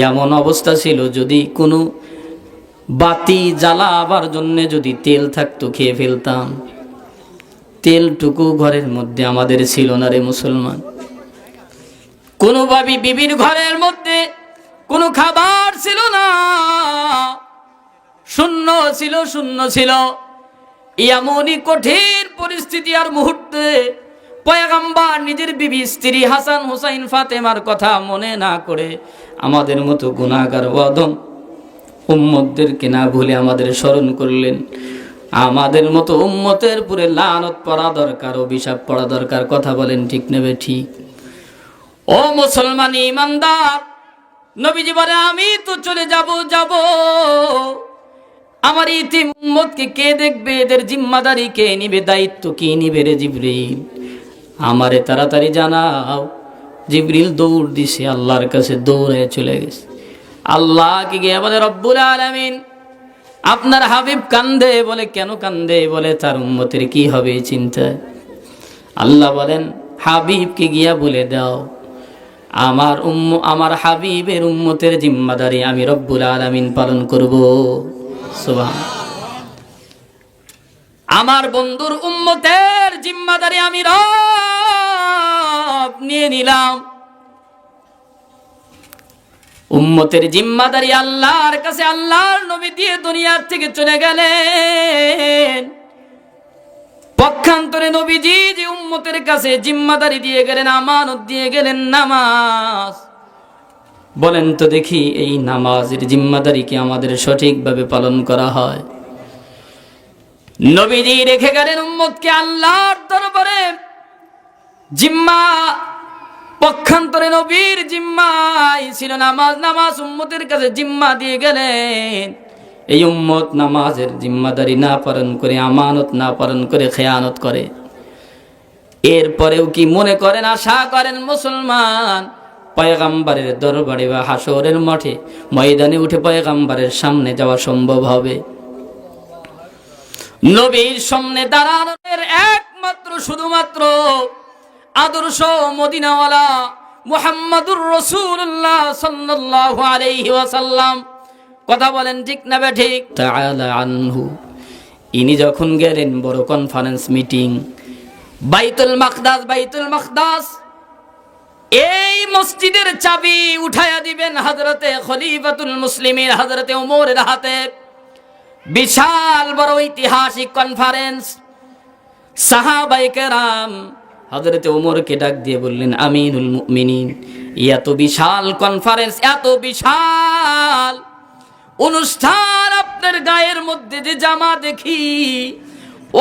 Speaker 1: এমন অবস্থা ছিল যদি কোনো বাতি জ্বালাবার জন্য যদি তেল থাকতো খেয়ে ফেলতাম। তেলটুকু ঘরের মধ্যে আমাদের ছিল না রে মুসলমান। কোনো বিবির ঘরের মধ্যে কোনো খাবার ছিল না, শূন্য ছিল। এমনই কঠিন পরিস্থিতি আর মুহূর্তে পয়গম্বর নিজের বিবি স্ত্রী হাসান হুসাইন ফাতেমার কথা মনে না করে আমাদের মতো গুনাহগার অধম উম্মতদেরকে না ভুলে আমাদের স্মরণ করলেন। আমাদের মতো উম্মতের পুরে লানত পড়া দরকার, অভিশাপ পড়া দরকার। কথা বলেন ঠিক নেবে ঠিক? ও মুসলমান ইমানদার, নবীজি বলে আমি তো চলে যাব, আমার ইতিম উম্মতকে কে দেখবে? এদের জিম্মাদারি কে নিবে? দায়িত্ব কে নিবে রে জিবরিল? আমারে তাড়াতাড়ি জানাও। জিবরিল দৌড় দিছে আল্লাহর কাছে, দৌড়ে চলে গেছে আল্লাহকে গিয়ে বলে, রব্বুল আলামিন আপনার হাবিব কান্দে। বলে কেন কান্দে? বলে তার উম্মতের কি হবে চিন্তায়। আল্লাহ বলেন, হাবিবকে গিয়া বলে দাও আমার হাবিবের উম্মতের জিম্মাদারি আমি রব্বুল আলামিন পালন করব। সুবহানাল্লাহ। আমার বন্ধুর উম্মতের জিম্মাদারি আমি রব নিয়ে নিলাম। উম্মতের জিম্মাদারি আল্লাহর কাছে আল্লাহর নবী দিয়ে দুনিয়ার থেকে চলে গেলেন। পক্ষান্তরে নবীজি যে উম্মতের কাছে জিম্মাদারি দিয়ে গেলেন, আমানত দিয়ে গেলেন নামাজ। বলেন তো দেখি এই নামাজের জিম্মাদারি কি আমাদের সঠিকভাবে পালন করা হয়? নবীজি রেখে গেলেন উম্মতকে আল্লাহর দরবারে জিম্মা। পক্ষান্তরে নবীর জিম্মাই ছিল নামাজ। নামাজ উম্মতের কাছে জিম্মা দিয়ে গেলেন। এই উম্মত নামাজের জিম্মাদারি না পালন করে, আমানত না পালন করে খেয়ানত করে। এরপরেও কি মনে করেন, আশা করেন মুসলমান পয়গম্বরের দরবারে বা হাসরের মাঠে ময়দানে উঠে পয়গম্বরের সামনে যাওয়া সম্ভব হবে? নবীর সামনে দাঁড়ানোর একমাত্র শুধুমাত্র আদর্শ মদিনাওয়ালা মুহাম্মাদুর রাসূলুল্লাহ সাল্লাল্লাহু আলাইহি ওয়াসাল্লাম। কথা বলেন ঠিক না ঠিক? তাআলা আনহু, ইনি যখন গেলেন বড় কনফারেন্স মিটিং বাইতুল মাকদাস, এই মসজিদের চাবি উঠায়া দিবেন হযরতে খলিফাতুল মুসলিমিন হযরতে ওমরের হাতে। বিশাল বড় ঐতিহাসিক কনফারেন্স। সাহাবায়ে কেরাম হযরতে ওমরকে ডাক দিয়ে বললেন, আমিনুল মুমিনিন, এত বিশাল কনফারেন্স, এত বিশাল অনুষ্ঠান, আপনার গায়ের মধ্যে যে জামা দেখি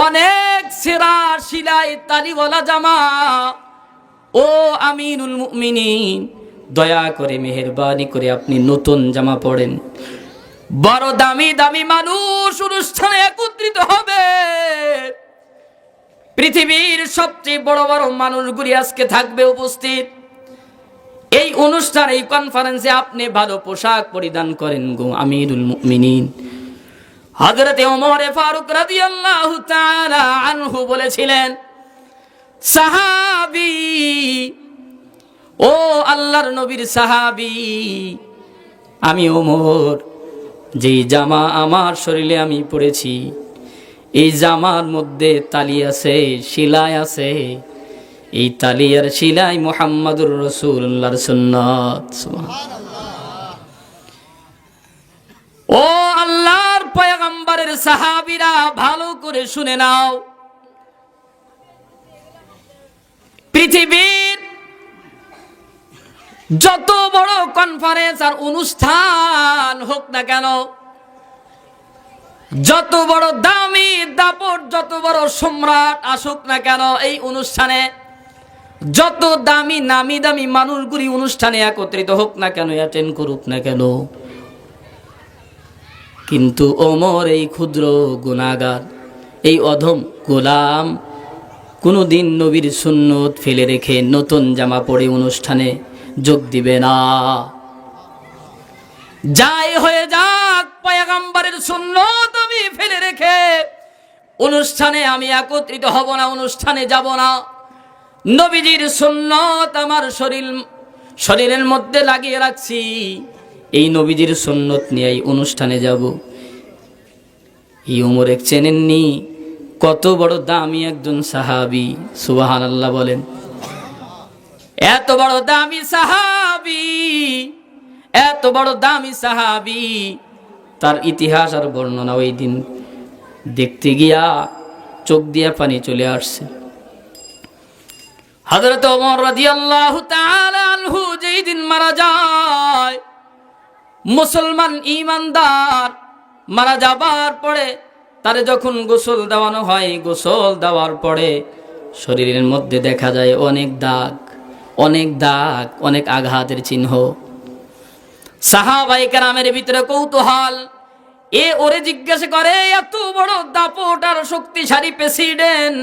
Speaker 1: অনেক সেরা সিলাই তালিওয়ালা জামা। ও আমিনুল মুমিনিন, দয়া করে মেহেরবানি করে আপনি নতুন জামা পরেন। বড় দামি দামি মানুষ অনুষ্ঠানে একত্রিত হবে। পৃথিবীর সবচেয়ে বড় বড় মানুষগুলি আজকে থাকবে উপস্থিত। এই অনুষ্ঠান, এই কনফারেন্সে আপনি ভালো পোশাক পরিধান করেন গো আমিরুল মুমিনিন। হযরতে ওমর ফারুক রাদিয়াল্লাহু তাআলা আনহু বলেছিলেন, সাহাবী, ও আল্লাহর নবীর সাহাবী, আমি ওমর, যেই জামা আমার শরীরে আমি পরেছি, এই জামার মধ্যে তালি আছে, শিলাই আছে। এই তালি আর শিলাই মুহাম্মাদুর রাসূলুল্লাহর সুন্নাত। ও আল্লাহর পয়গম্বরের সাহাবীরা, ভালো করে শুনে নাও। পৃথিবীর যত বড় কনফারেন্স আর অনুষ্ঠান হোক না কেন, যত বড় দামি দাপট, যত বড় সম্রাট আসুক না কেন, এই অনুষ্ঠানে যত দামি নামি দামি মানুষগুলি অনুষ্ঠানে একত্রিত হোক না কেন, অ্যাটেন্ড করুক না কেন, কিন্তু ওমর এই ক্ষুদ্র গুনাহগার, এই অধম গোলাম কোনোদিন নবীর সুন্নত ফেলে রেখে নতুন জামা পরে অনুষ্ঠানে যোগ দিবে না। যাই হয়ে যাক, পয়গম্বরের সুন্নত আমি ফেলে রেখে অনুষ্ঠানে আমি একত্রিত হব না, অনুষ্ঠানে যাব না। নবীজির সুন্নত আমার শরীরের মধ্যে লাগিয়ে রাখছি, এই নবীজির সুন্নত নিয়ে এই অনুষ্ঠানে যাব। এই উমর এক চেনেননি, কত বড় দামি একজন সাহাবী, সুবহানাল্লাহ বলেন। এত বড় দামি সাহাবী, এত বড় দামি সাহাবী, তার ইতিহাস আর বর্ণনা ওই দিন দেখতে গিয়া চোখ দিয়া পানি চলে আসছে। হযরত ওমর রাদিয়াল্লাহু তাআলা আনহু যেই দিন মারা যায়, মুসলমান ঈমানদার মারা যাবার পরে তারে যখন গোসল দেওয়ানো হয়, গোসল দেওয়ার পরে শরীরের মধ্যে দেখা যায় অনেক দাগ, অনেক দাগ, অনেক আঘাতের চিহ্ন। সাহাবায়ে কেরামের ভিতরে কৌতূহল, ওরে জিজ্ঞাসা করে, এত বড় দাপট আর শক্তিশালী প্রেসিডেন্ট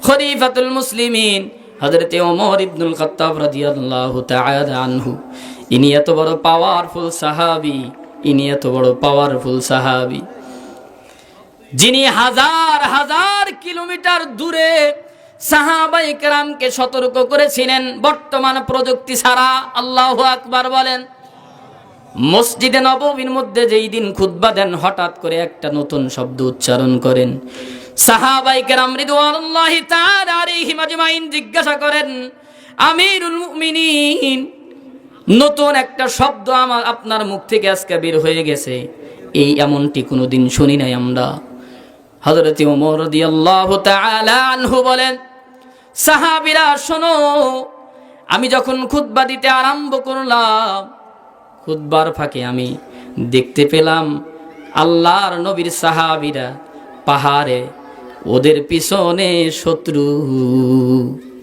Speaker 1: খলিফাতুল মুসলিমিন হযরত ওমর ইবনুল খাত্তাব রাদিয়াল্লাহু তাআলা আনহু, ইনি এত বড় পাওয়ারফুল সাহাবী, ইনি এত বড় পাওয়ারফুল সাহাবী, যিনি হাজার হাজার কিলোমিটার দূরে সাহাবায়ে কেরামকে সতর্ক করেছিলেন বর্তমান প্রযুক্তি ছাড়া। আল্লাহু আকবার বলেন। মসজিদে নববীর মধ্যে যেই দিন খুতবা দেন, হঠাৎ করে একটা নতুন শব্দ উচ্চারণ করেন। সাহাবায়ে কেরাম রিদওয়ানুল্লাহি তাআলা আলাইহিম আজমাইন জিজ্ঞাসা করেন, আমিরুল মুমিনিন, নতুন একটা শব্দ আপনার মুখ থেকে আজকে বের হয়ে গেছে, এই এমনটি কোনোদিন শুনি নাই আমরা। হযরত ওমর রাদিয়াল্লাহু তাআলা আনহু বলেন, সাহাবীরা শোনো, আমি যখন খুতবা দিতে আরম্ভ করলাম, খুতবার ফাঁকে আমি দেখতে পেলাম আল্লাহর নবীর সাহাবীরা পাহাড়ে, ওদের পিছনে শত্রু।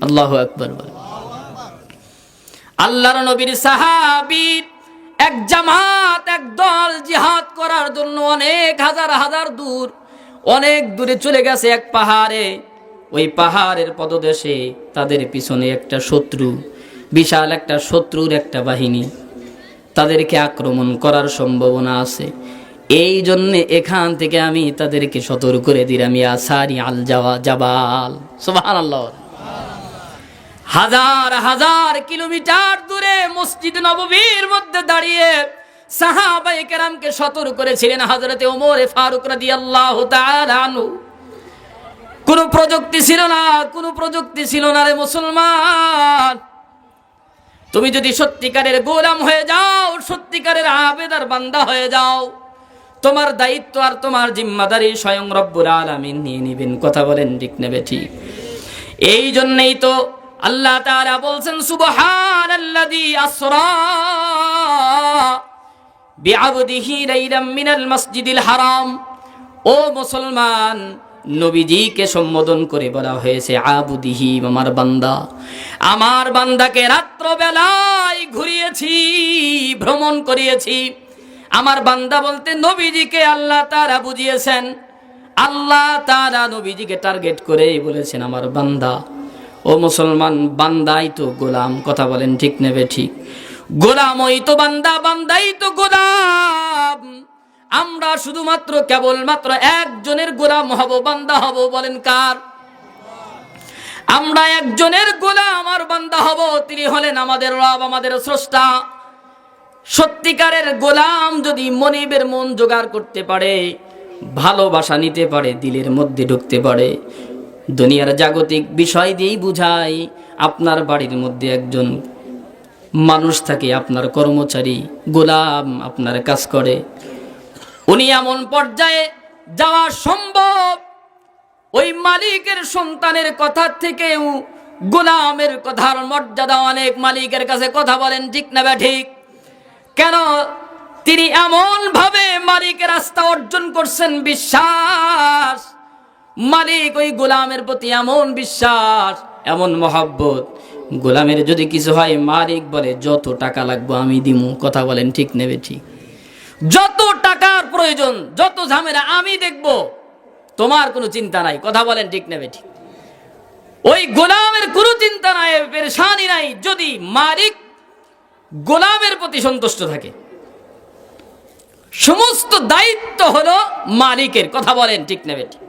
Speaker 1: আল্লাহু আকবার বলেন। আল্লাহর নবীর সাহাবী এক জামাত, এক দল জিহাদ করার জন্য অনেক হাজার হাজার দূর, অনেক দূরে চলে গেছে এক পাহাড়ে। ওই পাহাড়ের পদদেশে তাদের পিছনে একটা শত্রু, বিশাল একটা শত্রুর একটা বাহিনী, তাদেরকে আক্রমণ করার সম্ভাবনা আছে। এই জন্যে এখান থেকে আমি তাদেরকে সতর্ক করে দিলাম, ইয়া সারি আল জাবাল। সুবহানাল্লাহ। হাজার হাজার কিলোমিটার দূরে মসজিদ নববীর মধ্যে দাঁড়িয়ে সাহাবায়ে কেরামকে সতর্ক করেছিলেন হযরত ওমর ফারুক রাদিয়াল্লাহু তাআলা আনহু। কোন প্রযুক্তি ছিল না, কোন প্রযুক্তি ছিল না রে মুসলমান। তুমি যদি সত্যিকারের গোলাম হয়ে যাও, সত্যিকারের আবেদ আর বান্দা হয়ে যাও, তোমার দায়িত্ব আর তোমার জিম্মাদারি স্বয়ং রব্বুল আলামিন নিয়ে নেবেন। কথা বলেন ঠিক নেবে ঠিক। এই জন্যই তো আল্লাহ তাআলা বলছেন, সুবহানাল্লাযী আসরা বিআবদিহি লাইলাম মিনাল মাসজিদিল হারাম। ও মুসলমান, নবীজিকে সম্বোধন করে বলা হয়েছে আবুদিহি, আমার বান্দা। আমার বান্দাকে রাত্র বেলায় ঘুরিয়েছি, ভ্রমণ করিয়েছি। আমার বান্দা বলতে নবীজিকে আল্লাহ তাআলা বুঝিয়েছেন। আল্লাহ তাআলা নবীজিকে টার্গেট করে বলেছেন আমার বান্দা। ও মুসলমান, বান্দাই তো গোলাম। কথা বলেন ঠিক নেবে ঠিক। গোলামই তো বান্দা, বান্দাই তো গোলাম। আমরা শুধুমাত্র কেবলমাত্র একজনের গোলাম হব, বান্দা হব। বলেন কার? আমরা একজনের গোলাম আর বান্দা হব, তিনি হলেন আমাদের রব, আমাদের স্রষ্টা। সত্যিকারের গোলাম যদি মনিবের মন জোগাড় করতে পারে, ভালোবাসা নিতে পারে, দিলের মধ্যে ঢুকতে পারে, দুনিয়ার জাগতিক বিষয় দিয়েই বুঝাই। আপনার বাড়ির মধ্যে একজন মানুষ থাকে, আপনার কর্মচারী, গোলাম, আপনার কাজ করে। উনি এমন পর্যায়ে যাওয়া সম্ভব, ওই মালিকের সন্তানের কথা থেকেও গোলামের কথার মর্যাদা অনেক মালিকের কাছে। কথা বলেন ঠিক না ঠিক? কেন? তিনি এমন ভাবে মালিকের আস্থা অর্জন করছেন, বিশ্বাস। মালিক ওই গোলামের প্রতি এমন বিশ্বাস, এমন মহব্বত, গোলামের যদি কিছু হয় মালিক বলে যত টাকা লাগবে আমি দিমু। কথা বলেন ঠিক নেবে ঠিক। যত টাকার প্রয়োজন, যত ঝামেলা আমি দেখব, তোমার কোনো চিন্তা নাই। কথা বলেন ঠিক নেবে ঠিক। ওই গোলামের কোনো চিন্তা নাই, পেরেশানি নাই, যদি মালিক গোলামের প্রতি সন্তুষ্ট থাকে। সমস্ত দায়িত্ব হলো মালিকের। কথা বলেন ঠিক নেবে ঠিক।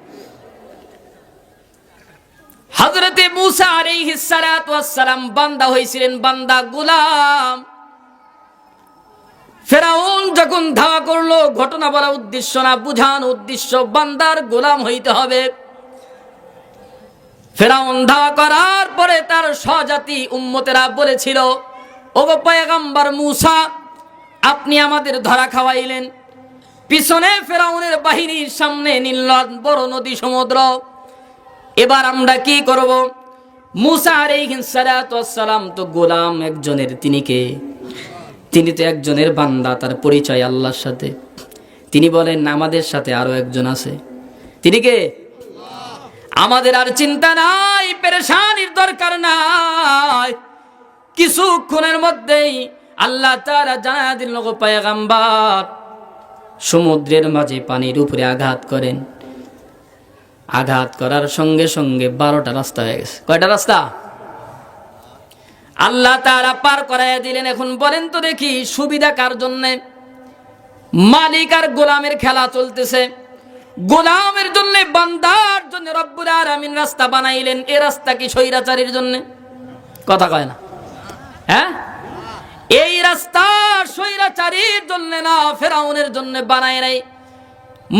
Speaker 1: হযরতে মূসা আলাইহিস সালাতু ওয়াস সালাম বান্দা হয়েছিলেন, বান্দা গোলাম। ফেরাউন যখন ধাওয়া করলো, ঘটনা বলা উদ্দেশ্য না, বুঝানো উদ্দেশ্য, বান্দার গোলাম হইতে হবে। ফেরাউন ধাওয়া করার পরে তার স্বজাতি উম্মতেরা বলেছিল, ওগো পয়গম্বর মূসা, আপনি আমাদের ধরা খাওয়াইলেন, পিছনে ফেরাউনের বাহিনীর, সামনে নীল বড় নদী সমুদ্র, এবার আমরা কি করব? মূসা আলাইহিস সালাতু ওয়াস সালাম তো গোলাম একজনের, তিনি কে? তিনি তো একজনের বান্দা, তার পরিচয় আল্লাহর সাথে। তিনি বলেন আমাদের সাথে আরো একজন আছে, তিনি কে? আমাদের আর চিন্তা নাই, পেরেশানির দরকার নাই। কিছুক্ষণের মধ্যেই আল্লাহ তাআলা জানায়া দিলেন, ওগো পয়গম্বর, সমুদ্রের মাঝে পানির উপরে আঘাত করেন। আঘাত করার সঙ্গে সঙ্গে 12টা রাস্তা হয়ে গেছে। কয়টা রাস্তা? আল্লাহ তাআলা পার করাইয়া দিলেন। এখন বলেন তো দেখি, সুবিধা কার জন্যে? মালিক আর গোলামের খেলা চলতেছে। গোলামের জন্য, বান্দার জন্য রব্বুল আলামিন রাস্তা বানাইলেন। এই রাস্তা কি স্বৈরাচারীর জন্য? কথা কয় না, হ্যাঁ? এই রাস্তা স্বৈরাচারীর জন্য না, ফেরাউনের জন্য বানায় নাই।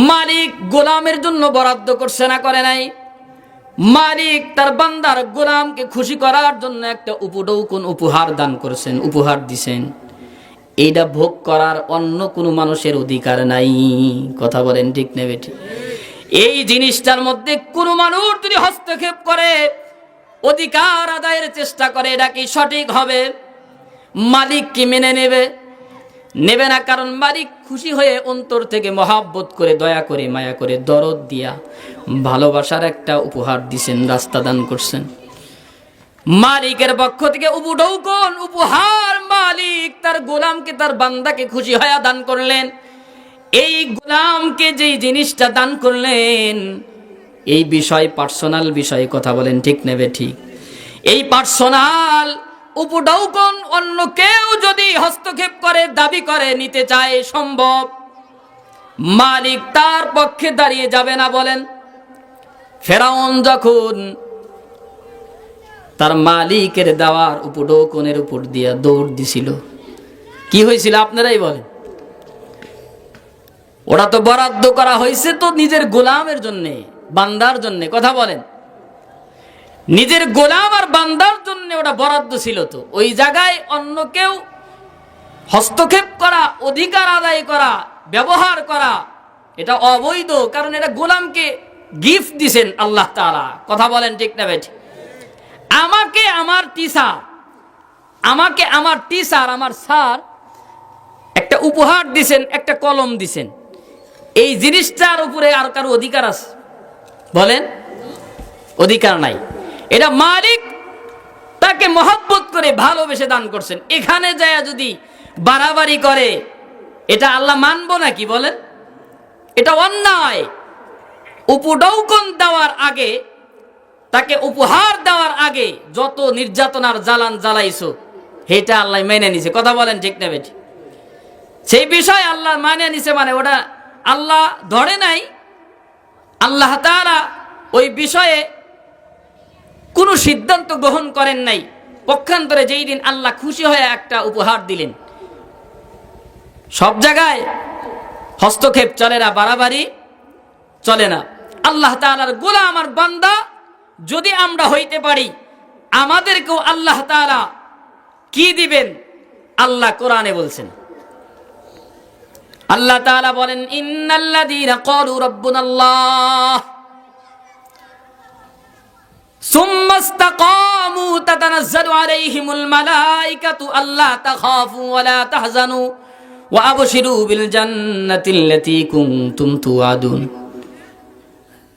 Speaker 1: মালিক গোলামের জন্য বরাদ্দ করছে না, করে নাই? মালিক তার বান্দার গোলামকে খুশি করার জন্য একটা উপঢৌকন উপহার দান করেছেন, উপহার দিছেন। এইটা ভোগ করার অন্য কোনো মানুষের অধিকার নাই। কথা বলেন ঠিক না বেটি? এই জিনিসটার মধ্যে কোনো মানুষ যদি হস্তক্ষেপ করে, অধিকার আদায়ের চেষ্টা করে, এটা কি সঠিক হবে? মালিক কি মেনে নেবে? নেবে না। কারণ মালিক খুশি হয়ে অন্তর থেকে মহাব্বত করে, দয়া করে, মায়া করে, দরদ দিয়া ভালোবাসার একটা উপহার দিছেন, রাস্তা দান করছেন। মালিকের পক্ষ থেকে উপঢৌকন উপহার, মালিক তার গোলামকে, তার বান্দাকে খুশি হয়ে দান করলেন। এই গোলামকে যেই জিনিসটা দান করলেন, এই বিষয় পার্সোনাল বিষয়ে, কথা বলেন ঠিক নেবে ঠিক? এই পার্সোনাল উপঢৌকন অন্য কেউ যদি হস্তক্ষেপ করে, দাবি করে, নিতে চায়, সম্ভব? মালিক তার পক্ষে দাঁড়িয়ে যাবে না, বলেন? ফেরাউন যখন তার মালিকের দেওয়ার উপঢৌকনের উপর দিয়া দৌড় দিছিল, কি হয়েছিল আপনারাই বলেন? ওরা তো বরাদ্দ করা হয়েছে তো নিজের গোলামের জন্যে, বান্দার জন্যে। কথা বলেন, নিজের গোলাম আর বান্দার জন্য ওটা বরাদ্দ ছিল। তো ওই জায়গায় অন্য কেউ হস্তক্ষেপ করা, অধিকার আদায় করা, ব্যবহার করা, এটা অবৈধ। কারণ এটা গোলামকে গিফট দিছেন আল্লাহ তাআলা। কথা বলেন ঠিক না বেটি? আমাকে আমার টিচার, আমার স্যার একটা উপহার দিছেন, একটা কলম দিছেন। এই জিনিসটার উপরে আর কারো অধিকার আছে? বলেন, অধিকার নাই। এটা মালিক তাকে মহব্বত করে, ভালোবেসে দান করছেন। এখানে যায় যদি বাড়াবাড়ি করে, এটা আল্লাহ মানবো নাকি? বলেন, এটা অন্যায়। উপঢৌকন দেওয়ার আগে, তাকে উপহার দেওয়ার আগে যত নির্যাতনার জ্বালান জ্বালাইছো, এটা আল্লাহ মেনে নিছে। কথা বলেন ঠিক না বেটি? সেই বিষয় আল্লাহ মেনে নিছে, মানে ওটা আল্লাহ ধরে নাই। আল্লাহ তাআলা ওই বিষয়ে কোনো সিদ্ধান্ত গ্রহণ করেন নাই। পক্ষান্তরে যেই দিন আল্লাহ খুশি হয়ে একটা উপহার দিলেন, সব জায়গায় হস্তক্ষেপ চলে না, বাড়াবাড়ি চলে না। আল্লাহ তাআলার গোলাম আর বান্দা যদি আমরা হইতে পারি, আমাদেরকেও আল্লাহ তাআলা কি দিবেন? আল্লাহ কোরআনে বলছেন। আল্লাহ তাআলা বলেন, ইন্নাল্লাযীনা ক্বালু রাব্বুনাল্লাহ সুম্মা ইসতাকামু তাতানাজ্জালু আলাইহিমুল মালায়েকাতু আল্লা তাখাফু ওয়া লা তাহজানু ওয়া আবশিরু বিল জান্নাতিল্লাতী কুনতুম তুআদুন।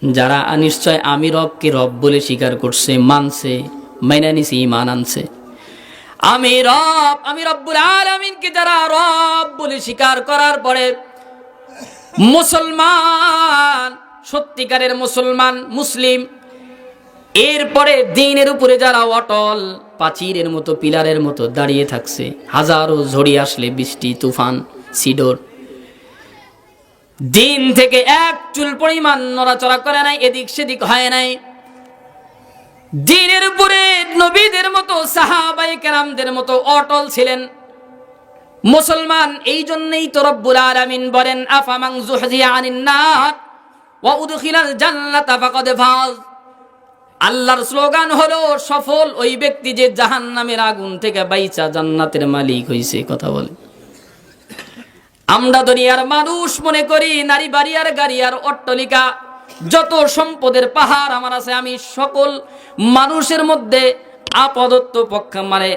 Speaker 1: যারা নিশ্চয় আমি রবকে রব বলে স্বীকার করছে, মানছে, মাইনা নিছে, ঈমান আনছে, আমি রব্বুল আলামিনকে যারা রব বলে স্বীকার করার পরে মুসলমান, সত্যিকারের মুসলমান, মুসলিম, এরপরে দ্বীনের উপরে যারা অটল, প্রাচীরের মতো, পিলারের মতো দাঁড়িয়ে থাকছে, হাজারো ঝড়ি আসলে, বৃষ্টি, তুফান, সিডর, দিন থেকে এক চুল পরিমাণ নড়াচড়া করে নাই, এদিক সেদিক হয় নাই, দ্বীনের উপরে নবীদের মতো সাহাবায়ে কেরামদের মতো অটল ছিলেন মুসলমান। এই জন্যই তো রব্বুল আলামিন বলেন আফামান যুহজিয়া আনিন নার ওয়া উদখিলাল জান্নাতা ফাকাদ ফাজ। আল্লাহর স্লোগান হলো সফল ওই ব্যক্তি যে জাহান্নামের আগুন থেকে বাইচা জান্নাতের মালিক হইছে। কথা বলে আমরা দুনিয়ার মানুষ মনে করি নারী বাড়ি আর গাড়ি আর অট্টালিকা যত সম্পদের পাহাড় আমার আছে, আমি সকল মানুষের মধ্যে আপাতত পক্ষে মানে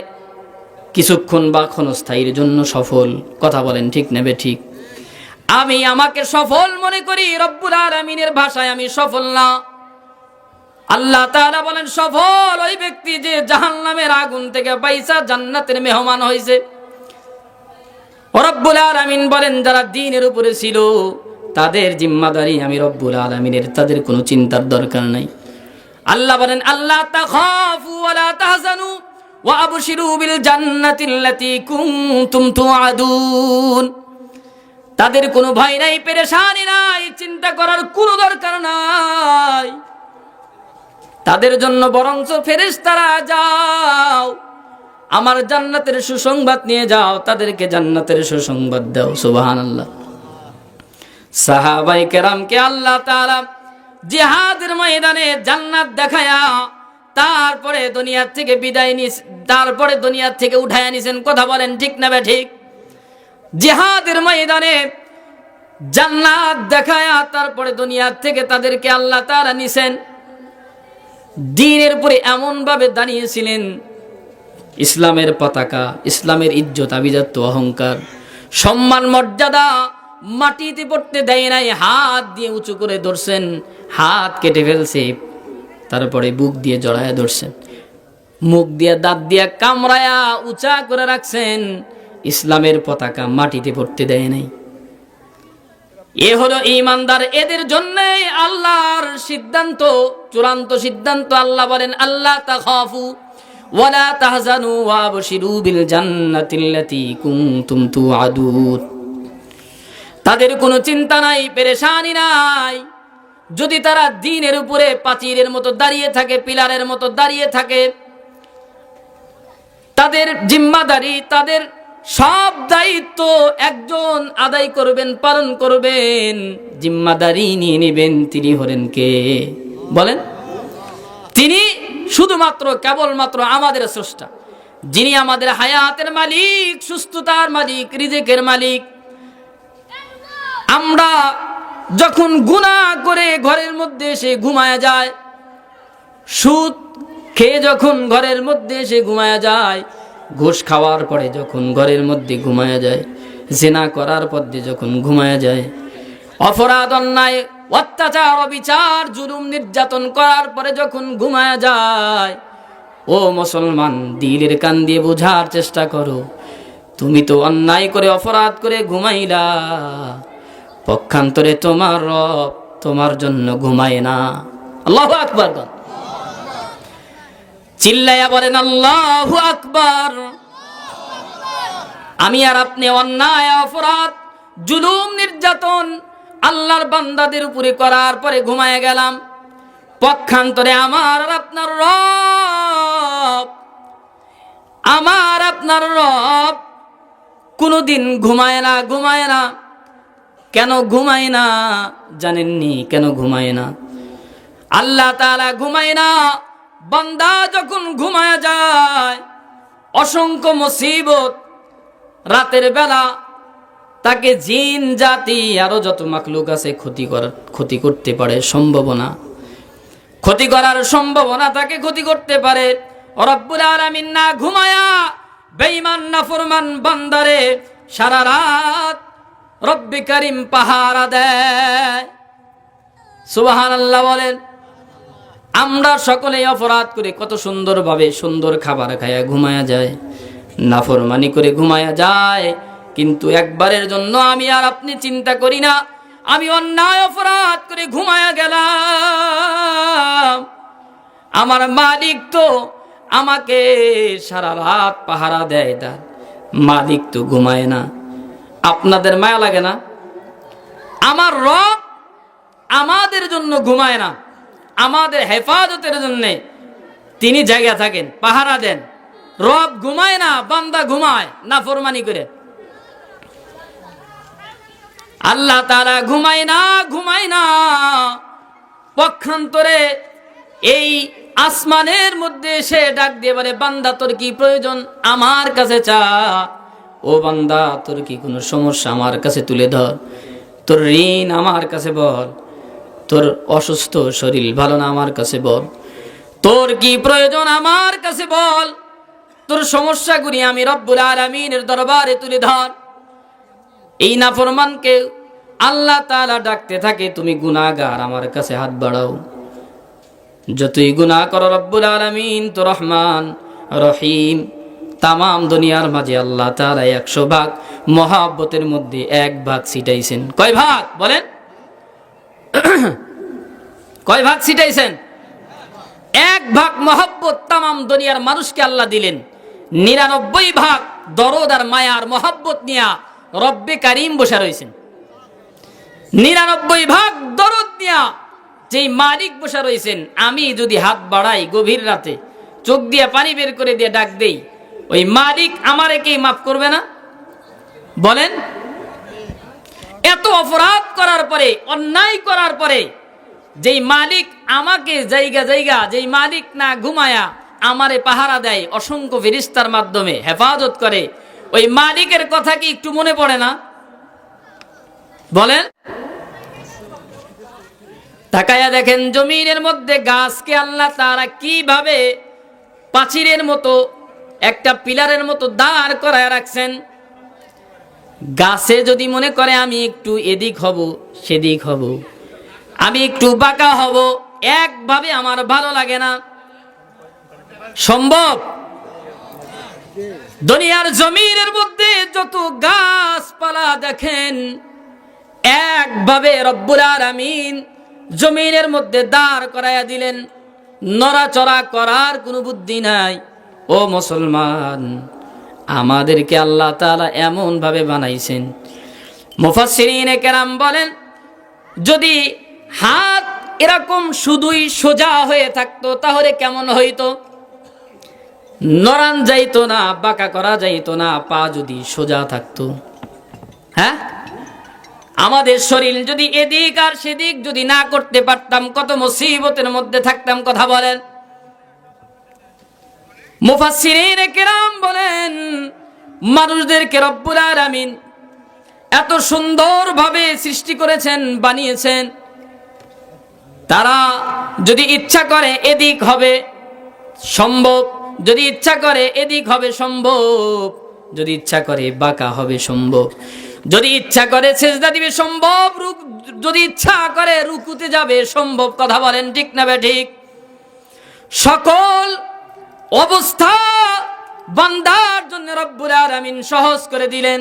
Speaker 1: কিছুক্ষণ বা ক্ষণস্থায়ীর জন্য সফল। কথা বলেন ঠিক নেবে ঠিক? আমি আমাকে সফল মনে করি, রব্বুল আলামিনের ভাষায় আমি সফল না। আল্লাহ তাআলা বলেন সফল ওই ব্যক্তি যে জাহান্নামের আগুন থেকে বাইচা জান্নাতের মেহমান হয়েছে। রব্বুল আলামিন বলেন যারা দ্বীনের উপরে ছিল তাদের জিম্মাদারি আমি রব্বুল আলামিনের, তাদের কোনো চিন্তার দরকার নাই। আল্লাহ বলেন আল্লাহ তাখাফু ওয়া লা তাহজানু ওয়া আবশিরু বিল জান্নাতিল্লাতী কুনতুম তুআদুন। তাদের কোনো ভয় নাই, পেরেশানি নাই, চিন্তা করার কোনো দরকার নাই। তাদের জন্য বরঞ্চ ফেরেশতারা যাও আমার জান্নাতের সুসংবাদ নিয়ে যাও, তাদেরকে জান্নাতের সুসংবাদ দাও। সুবহানাল্লাহ। সাহাবায়ে কেরামকে আল্লাহ তাআলা জিহাদের ময়দানে জান্নাত দেখায়া তারপরে দুনিয়া থেকে বিদায় নিস, তারপরে দুনিয়া থেকে উঠায়া নিছেন। কথা বলেন ঠিক না ঠিক? জিহাদের ময়দানে জান্নাত দেখায়া তারপরে দুনিয়া থেকে তাদেরকে আল্লাহ তাআলা নিছেন। দ্বীনের উপরে এমন ভাবে দাঁড়িয়েছিলেন, ইসলামের পতাকা, ইসলামের ইজ্জত, আভিজাত্য, অহংকার, সম্মান, মর্যাদা মাটিতে পড়তে দেয় নাই। হাত দিয়ে উঁচু করে ধরছেন, হাত কেটে ফেলছে, তারপরে বুক দিয়ে জড়ায়া ধরছেন, মুখ দিয়ে দাঁত দিয়ে কামড়ায়া উঁচা করে রাখছেন। ইসলামের পতাকা মাটিতে পড়তে দেয় নাই। এ হলো ঈমানদার। এদের জন্যই আল্লাহর সিদ্ধান্ত, চূড়ান্ত সিদ্ধান্ত। আল্লাহ বলেন আল্লাহ তাখাফু ওয়া লা তাহজানু ওয়া আবশিরু বিল জান্নাতিল্লাতী কুনতুম তুআদুন। তাদের কোনো চিন্তা নাই, পেরেশানি নাই। যদি তারা দ্বীনের উপরে প্রাচীরের মতো দাঁড়িয়ে থাকে, পিলারের মতো দাঁড়িয়ে থাকে, তাদের জিম্মাদারি, তাদের সব দায়িত্ব একজন আদায় করবেন, পালন করবেন, জিম্মাদারি নিয়ে নেবেন। তিনি হলেন কে বলেন? তিনি শুধুমাত্র কেবলমাত্র আমাদের স্রষ্টা, যিনি আমাদের হায়াতের মালিক, সুস্থতার মালিক, রিজিকের মালিক। আমরা যখন গুনাহ করে ঘরের মধ্যে এসে ঘুমায়া যায়, সুদ খেয়ে যখন ঘরের মধ্যে এসে ঘুমায়া যায়, ঘুষ খাওয়ার পরে যখন ঘরের মধ্যে ঘুমায়া যায়, জিনা করার পরে যখন ঘুমায়া যায়, অপরাধ, অন্যায়, অত্যাচার, অবিচার, জুলুম, নির্যাতন করার পরে যখন ঘুমায়া যায়, ও মুসলমান দিলের কান দিয়ে বোঝার চেষ্টা করো, তুমি তো অন্যায় করে অপরাধ করে ঘুমাইলা, পক্ষান্তরে তোমার রব তোমার জন্য ঘুমায় না। আল্লাহু আকবার। চিল্লায়া বলেন আল্লাহু আকবার। আমি আর আপনি অন্যায়, অপরাধ, জুলুম, নির্যাতন আল্লাহর বান্দাদের উপরে করার পরে ঘুমায় গেলাম, পক্ষান্তরে আমার আর আপনার রব, আমার আপনার রব কোনোদিন ঘুমায় না, ঘুমায় না। কেন ঘুমায় না জানেননি? কেন ঘুমায় না? আল্লাহ তাআলা ঘুমায় না। বান্দা যখন ঘুমায় যায়, অসংখ্য মুসিবত, রাতের বেলা তাকে জিন জাতি আরো যত মাখলুক আছে ক্ষতি করতে পারে, সম্ভাবনা, ক্ষতি করার সম্ভাবনা, তাকে ক্ষতি করতে পারে। রব্বুল আলামিন না ঘুমায়া বেঈমান নাফরমান বান্দারে সারা রাত রব্বে কারীম পাহারা দেয়। সুবহানাল্লাহ বলেন। আমরা সকলেই অপরাধ করে কত সুন্দরভাবে সুন্দর খাবার খায়া ঘুমায়া যায়, নাফরমানি করে ঘুমায়া যায়, কিন্তু একবারের জন্য আমি আর আপনি চিন্তা করি না আমি অন্যায় অপরাধ করে ঘুমায়া গেলাম, আমার মালিক তো আমাকে সারা রাত পাহারা দেয়, তার মালিক তো ঘুমায় না। আপনাদের মায়া লাগে না? আমার রব আমাদের জন্য ঘুমায় না, আমাদের হেফাজতের জন্য তিনি জায়গা থাকেন, পাহারা দেন। রব ঘুমায় না, বান্দা ঘুমায় নাফরমানি করে। আল্লাহ তাআলা ঘুমায় না। পক্ষান্তরে এই আসমানের মধ্যে সে ডাক দিয়ে বলে, বান্দা তোর কি প্রয়োজন আমার কাছে চা। ও বান্দা তোর কি কোনো সমস্যা আমার কাছে তুলে ধর, তোর ঋণ আমার কাছে বল, তোর অসুস্থ শরীর ভালো না আমার কাছে বল, তোর কি প্রয়োজন আমার কাছে বল, তোর সমস্যাগুলি আমি রব্বুল আলামিনের দরবারে তুলে ধর। এই নাফরমানকে আল্লাহ তাআলা ডাকতে থাকে, তুমি গুনাহগার আমার কাছে হাত বাড়াও। যতই গুনাহ করো রব্বুল আলামিন তো রহমান রহিম। তামাম দুনিয়ার মাঝে আল্লাহ তাআলা 100 ভাগ মহাব্বতের মধ্যে 1 ভাগ ছিটাইছেন। কয় ভাগ বলেন? কয় ভাগ ছিটাইছেন? 1 ভাগ মহব্বত তামাম দুনিয়ার মানুষকে আল্লাহ দিলেন। 99 ভাগ দরদ আর মায়ার মহব্বত নিয়া রব্বে কারিম বসে রয়েছেন। 99 ভাগ দরদ নিয়া যেই মালিক বসে রয়েছেন, আমি যদি হাত বাড়াই গভীর রাতে, চোখ দিয়ে পানি বের করে দিয়ে ডাক দেই, ওই মালিক আমারে কি মাফ করবে না? বলেন। এত অপরাধ করার পরে, অন্যায় করার পরে যেই মালিক আমাকে জায়গা যেই মালিক না ঘুমায়া আমারে পাহারা দেয়, অসংখ্য ফেরেশতার মাধ্যমে হেফাজত করে, ওই মালিকের কথা কি একটু মনে পড়ে না? বলেন। তাকায়া দেখেন জমিনের মধ্যে গাছকে আল্লাহ তাআলা কিভাবে প্রাচীরের মতো, একটা পিলারের মতো দাঁড় করায় রাখছেন। গাছে যদি মনে করে আমি একটু এদিক হব সেদিক হব, আমি একটু বাঁকা হব, একভাবে আমার ভালো লাগে না। সম্ভব? দুনিয়ার জমিনের মধ্যে যত গাছপালা দেখেন, একভাবে রব্বুল আলামিন জমিনের মধ্যে দাঁড় করাইয়া দিলেন, নড়াচড়া করার কোনো বুদ্ধি নাই। ও মুসলমান, আমাদেরকে আল্লাহ তাআলা এমন ভাবে বানাইছেন। মুফাসসিরিনে কেরাম বলেন, যদি হাত এরকম শুধুই সোজা হয়ে থাকতো তাহলে কেমন হইতো? নড়ান যাইতো না, বাঁকা করা যাইতো না। পা যদি সোজা থাকতো, হ্যাঁ, আমাদের শরীর যদি এদিক আর সেদিক যদি না করতে পারতাম, কত মুসিবতের মধ্যে থাকতাম। কথা বলেন। মুফাসসিরিনে কেরাম বলেন, মানুষদেরকে রব্বুল আলামিন এত সুন্দরভাবে সৃষ্টি করেছেন, বানিয়েছেন। তারা যদি ইচ্ছা করে এদিক হবে সম্ভব, যদি ইচ্ছা করে এদিক হবে সম্ভব, যদি ইচ্ছা করে বাঁকা হবে সম্ভব, যদি ইচ্ছা করে সেজদা দিবে সম্ভব, যদি ইচ্ছা করে রুকুতে যাবে সম্ভব। কথা বলেন ঠিক না ঠিক? সকল অবস্থা বান্দার জন্য রব্বুল আলামিন সহজ করে দিলেন।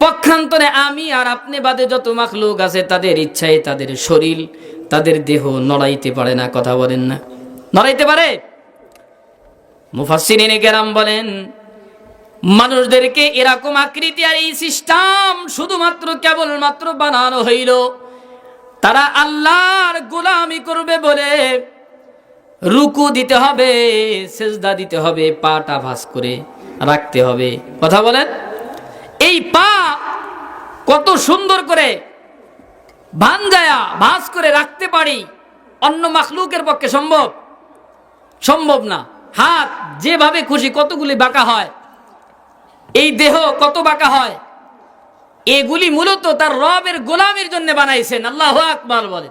Speaker 1: পক্ষান্তরে আমি আর আপনি বাদে যত মাখলুক আছে, তাদের ইচ্ছায় তাদের শরীর, তাদের দেহ নড়াইতে পারে না। কথা বলেন না? নড়াইতে পারে? মুফাসসিরিনে কেরাম বলেন, মানুষদেরকে এরকম আকৃতি আর এই সিস্টেম শুধুমাত্র কেবলমাত্র বানানো হইল তারা আল্লাহর গোলামি করবে বলে। রুকু দিতে হবে, সেজদা দিতে হবে, পাটা ভাঁজ করে রাখতে হবে। কথা বলেন। এই পা কত সুন্দর করে ভাঞ্জায়া ভাঁজ করে রাখতে পারি, অন্য মাখলুকের পক্ষে সম্ভব? সম্ভব না। হাত যেভাবে খুশি কতগুলি বাঁকা হয়, এই দেহ কত বাঁকা হয়। এগুলি মূলত তার রবের গোলামির জন্য বানাইছেন। আল্লাহু আকবার বলে।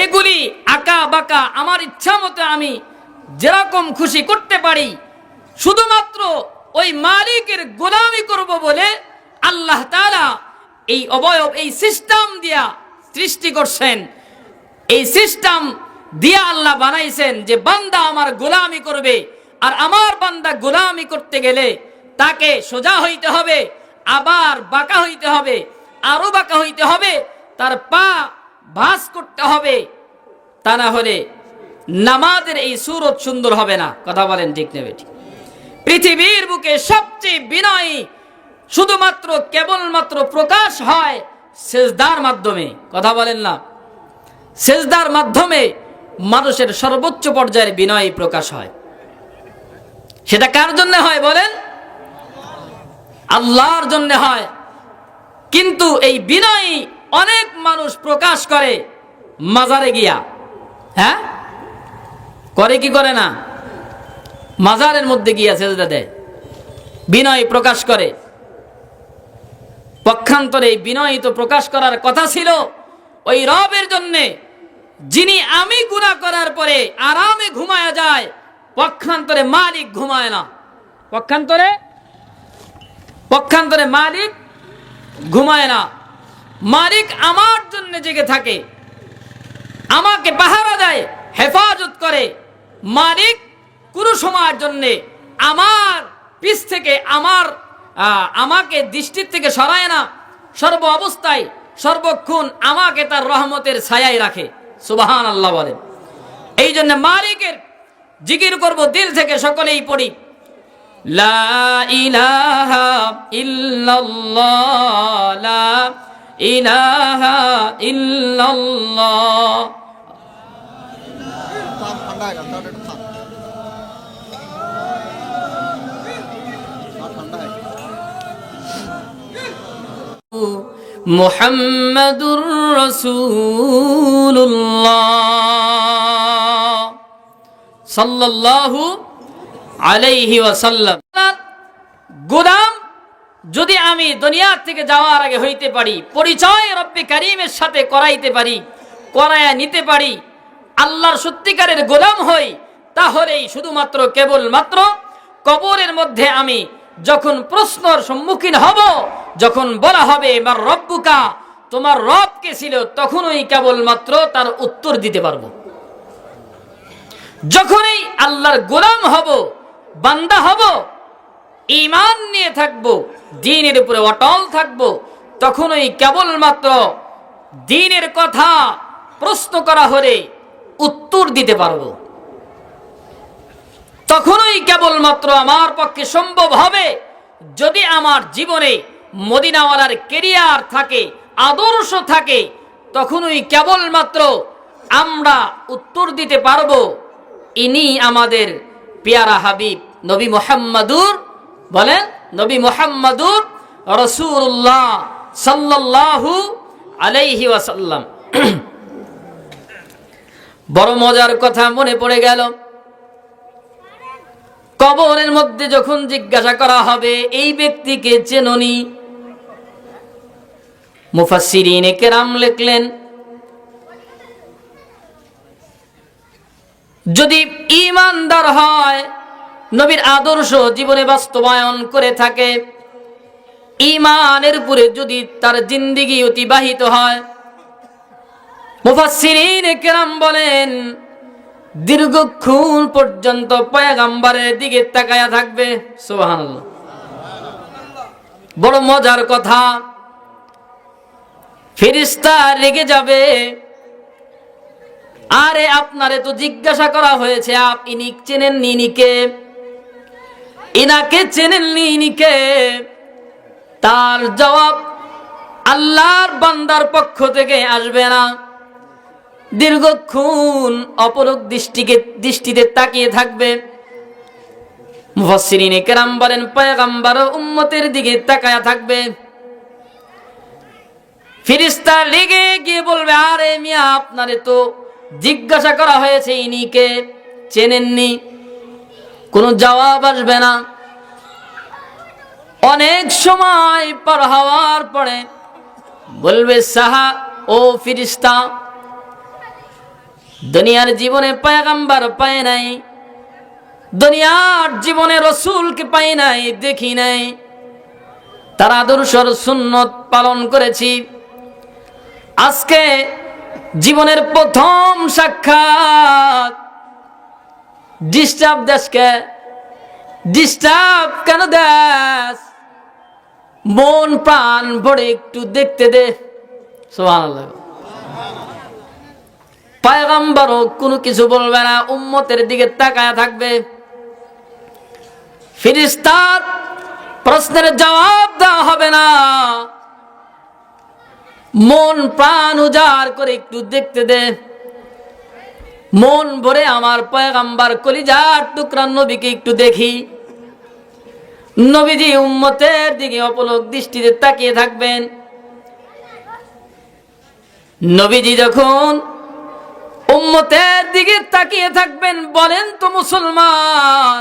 Speaker 1: এগুলি আঁকা বাঁকা আমার ইচ্ছা মতো আমি যেরকম খুশি করতে পারি, শুধুমাত্র ওই মালিকের গোলামি করব বলে আল্লাহ তাআলা এই অবয়ব, এই সিস্টেম দিয়া সৃষ্টি করছেন। এই সিস্টেম দিয়া আল্লাহ বানাইছেন যে বান্দা আমার গোলামি করবে। আর আমার বান্দা গোলামি করতে গেলে তাকে সোজা হইতে হবে, আবার বাঁকা হইতে হবে, আরো বাঁকা হইতে হবে, তার পা ভাঁজ করতে হবে। তা না হলে নামাজের এই সুরত সুন্দর হবে না। কথা বলেন ঠিক না বেটি? পৃথিবীর বুকে সবচেয়ে বিনয়ী শুধুমাত্র কেবলমাত্র প্রকাশ হয় সেজদার মাধ্যমে। কথা বলেন না? সেজদার মাধ্যমে মানুষের সর্বোচ্চ পর্যায়ের বিনয় প্রকাশ হয়। সেটা কার জন্য হয় বলেন? আল্লাহর জন্য হয়। কিন্তু এই বিনয় অনেক মানুষ প্রকাশ করে মাজারে গিয়া। হ্যাঁ, করে কি করে না? মাজারের মধ্যে গিয়া সেজদা দেয়, বিনয় প্রকাশ করে। পক্ষান্তরে বিনয় তো প্রকাশ করার কথা ছিল ওই রবের জন্যে, যিনি আমি গুনাহ করার পরে আরামে ঘুমায়া যায়, পক্ষান্তরে মালিক ঘুমায় না। পক্ষান্তরে মালিক ঘুমায় না। মালিক আমার জন্য জেগে থাকে, আমাকে পাহারা দেয়, হেফাজত করে। মালিক কোন সময়ের জন্য আমার পিছ থেকে আমাকে দৃষ্টির থেকে সরায় না। সর্ব অবস্থায় সর্বক্ষণ আমাকে তার রহমতের ছায়ায় রাখে। সুবহানাল্লাহ বলেন। এই জন্য মালিকের জিকির করব দিল থেকে, সকলেই পড়ি লা ইলাহা ইল্লাল্লাহ, লা ইলাহা ইল্লাল্লাহ। মুহাম্মাদুর রাসূলুল্লাহ সাল্লাল্লাহু আলাইহি ওয়াসাল্লাম। গোলাম যদি আমি দুনিয়া থেকে যাওয়ার আগে হইতে পারি, পরিচয় রব্বে কারীমের সাথে করাইতে পারি, করায়া নিতে পারি, আল্লাহর সত্যিকারের গোলাম হই, তাহলেই শুধুমাত্র কেবলমাত্র কবরের মধ্যে আমি যখন প্রশ্নের সম্মুখীন হব, যখন বলা হবে মার রব্বুকা, তোমার রব কে ছিল, তখনই কেবলমাত্র তার উত্তর দিতে পারবো। যখনই আল্লাহর গোলাম হব, বান্দা হব, ঈমান নিয়ে থাকব, দ্বীনের উপরে অটল থাকব, তখনই কেবলমাত্র দ্বীনের কথা প্রশ্ন করা হলে উত্তর দিতে পারবো। তখনই কেবলমাত্র আমার পক্ষে সম্ভব হবে যদি আমার জীবনে মদিনাওয়ালার ক্যারিয়ার থাকে, আদর্শ থাকে, তখনই কেবলমাত্র আমরা উত্তর দিতে পারবো ইনি আমাদের পেয়ারা হাবিব নবী মুহাম্মাদুর, বলেন নবী মুহাম্মাদুর রাসূলুল্লাহ সাল্লাল্লাহু আলাইহি ওয়াসাল্লাম। বড় মজার কথা মনে পড়ে গেল। কবরের মধ্যে যখন জিজ্ঞাসা করা হবে এই ব্যক্তিকে চেননি, মুফাসসিরিনে কেরাম লিখলেন যদি ঈমানদার হয়, নবীর আদর্শ জীবনে বাস্তবায়ন করে থাকে, ঈমানের উপরে যদি তার জিন্দেগি অতিবাহিত হয়, মুফাসসিরিনে কেরাম বলেন দীর্ঘক্ষণ পর্যন্ত পয়গম্বরের দিকে তাকায়া থাকবে। সুবহানাল্লাহ। বড় মজার কথা, ফেরেশতা রেগে যাবে, আরে আপনারে তো জিজ্ঞাসা করা হয়েছে ইনি চেনেননি, ইনিকে, ইনাকে চেনেননি, ইনিকে। তার জবাব আল্লাহর বান্দার পক্ষ থেকে আসবে না। দীর্ঘক্ষণ অপলক দৃষ্টিতে তাকিয়ে থাকবে। মুফাসসিরিনে কেরাম বলেন পয়গম্বর ও উম্মতের দিকে তাকায়া থাকবে। ফেরেশতা লেগে গিয়ে বলবে আরে মিয়া আপনারে তো জিজ্ঞাসা করা হয়েছে, ইনিকে চেনেননি। কোনো জবাব আসবে না। অনেক সময় পার হওয়ার পরে বলবে সাহা ও ফেরেশতা, দুনিয়ার জীবনে পয়গম্বর পায় নাই, দুনিয়ার জীবনে রসুলকে পাই নাই, দেখি নাই, তার আদর্শর সুন্নত পালন করেছি। আজকে জীবনের প্রথম সাক্ষাৎ, ডিস্টার্ব দেশকে, ডিস্টার্ব কেন দেশ, মন প্রাণ ভরে একটু দেখতে দে। সুবহানাল্লাহ। পয়গম্বরও কোনো কিছু বলবে না, উম্মতের দিকে তাকায়া থাকবে। ফেরেশতার প্রশ্নের জবাব দেওয়া হবে না, মন প্রাণ উজাড় করে একটু দেখতে দে। মন ভরে আমার পয়গম্বর কলিজার টুকরা নবীকে একটু দেখি। নবীজি উম্মতের দিকে অপলক দৃষ্টিতে তাকিয়ে থাকবেন। নবীজি যখন উম্মতের দিকে তাকিয়ে থাকবেন, বলেন তো মুসলমান,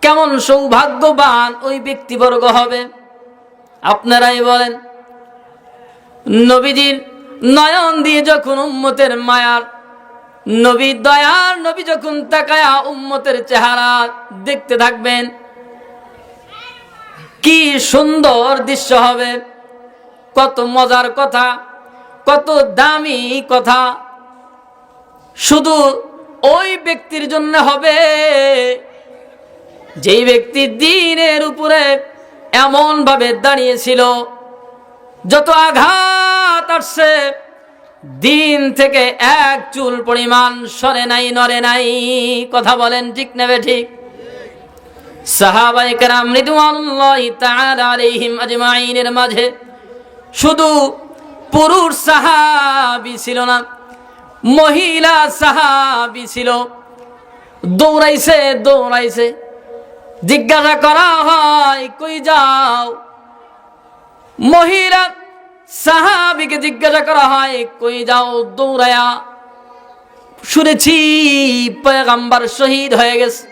Speaker 1: কেমন সৌভাগ্যবান ওই ব্যক্তিবর্গ হবে? আপনারাই বলেন। নবীজির নয়ন দিয়ে যখন উম্মতের মায়ার নবী, দয়ার নবী যখন তাকায়া উম্মতের চেহারা দেখতে থাকবেন, কি সুন্দর দৃশ্য হবে। কত মজার কথা, কত দামি কথা শুধু ওই ব্যক্তির জন্য হবে যেই ব্যক্তি দ্বীনের উপরে এমন ভাবে দাঁড়িয়েছিল, যত আঘাত আসছে দিন থেকে এক চুল পরিমাণ সরে নাই, নড়ে নাই। কথা বলেন ঠিক নেবে ঠিক? সাহাবায়ে কেরাম রিদওয়ানুল্লাহি তাআলা আলাইহিম আজমাইনের মাঝে শুধু পুরুষ সাহাবী ছিল না, মহিলা সাহাবী ছিল। দৌড়াইছে দৌড়াইছে, জিজ্ঞাসা করা হয় কই যাও? মহিলা সাহাবীকে জিজ্ঞাসা করা হয় কই যাও? দৌড়ায়া শুনেছি পয়গম্বর শহীদ হয়ে গেছে।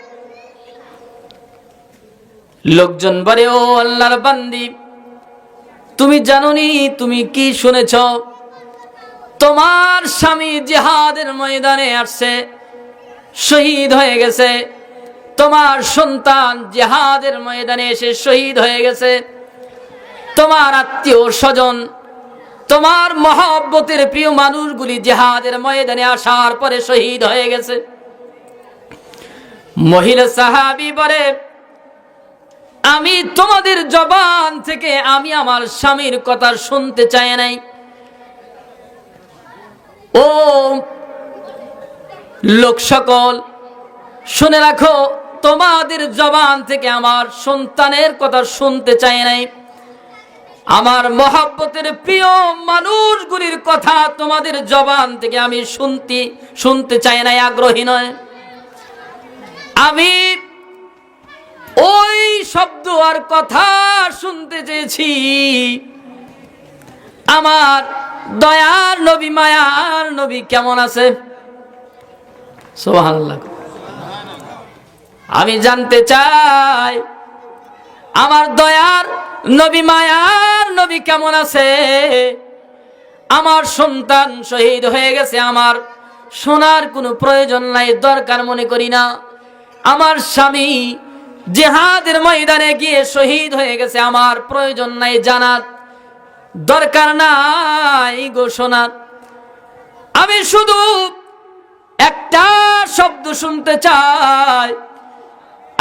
Speaker 1: লোকজন বলে, ও আল্লাহর বান্দি, তুমি জানোনি তুমি কি শুনেছ? তোমার স্বামী জিহাদের ময়দানে আসছে, শহীদ হয়ে গেছে। তোমার সন্তান জিহাদের ময়দানে এসে শহীদ হয়ে গেছে। তোমার আত্মীয় স্বজন, তোমার মহব্বতের প্রিয় মানুষগুলি জিহাদের ময়দানে আসার পরে শহীদ হয়ে গেছে। মহিলা সাহাবী বলে, আমি তোমাদের জবান থেকে আমি আমার স্বামীর কথা শুনতে চাই নাই। ও লোক সকল, শুনে রাখো, তোমাদের জবান থেকে আমার সন্তানের কথা শুনতে চাই নাই। আমার মহব্বতের প্রিয় মানুষগুলির কথা তোমাদের জবান থেকে আমি শুনতে চাই নাই, আগ্রহী নয়। আমি ওই শব্দ আর কথা শুনতে চেয়েছি আমার দয়ার নবী, মায়ার নবী কেমন আছে। সুবহানাল্লাহ। আমি জানতে চাই আমার দয়ার নবী, মায়ার নবী কেমন আছে। আমার সন্তান শহীদ হয়ে গেছে, আমার শোনার কোনো প্রয়োজন নাই, দরকার মনে করি না। আমার স্বামী জিহাদের ময়দানে গিয়ে শহীদ হয়ে গেছে, আমার প্রয়োজন নাই জানার, দরকার নাই ঘোষণা। আমি শুধু একটা শব্দ শুনতে চাই,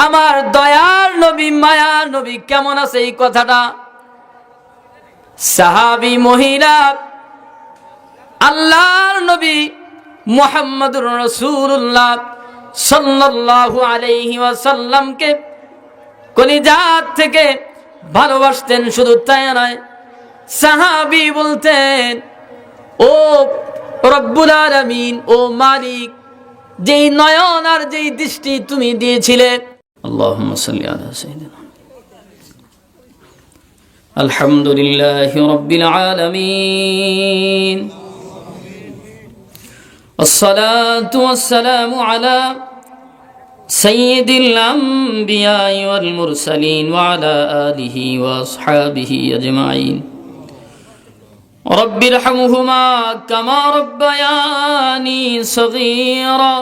Speaker 1: আমার দয়ার নবী, মায়ার নবী কেমন আছে, এই কথাটা। সাহাবী মহিলা আল্লাহর নবী মুহাম্মদুর রাসূলুল্লাহ সাল্লাল্লাহু আলাইহি ওয়াসাল্লামকে কলিজাত থেকে ভালোবাসতেন। শুধু তাই নয়, সাহাবী বলতেন, ও রব্বুল আলামিন, ও মালিক, যেই নয়ন আর যেই দৃষ্টি তুমি দিয়েছিলে। আল্লাহুম্মা সাল্লি আলা সাইয়্যিদিনা। আলহামদুলিল্লাহি রাব্বিল আলামিন। الصلاة والسلام على سيد الأنبياء والمرسلين وعلى آله وأصحابه أجمعين. رب ارحمهما كما ربياني صغيرا.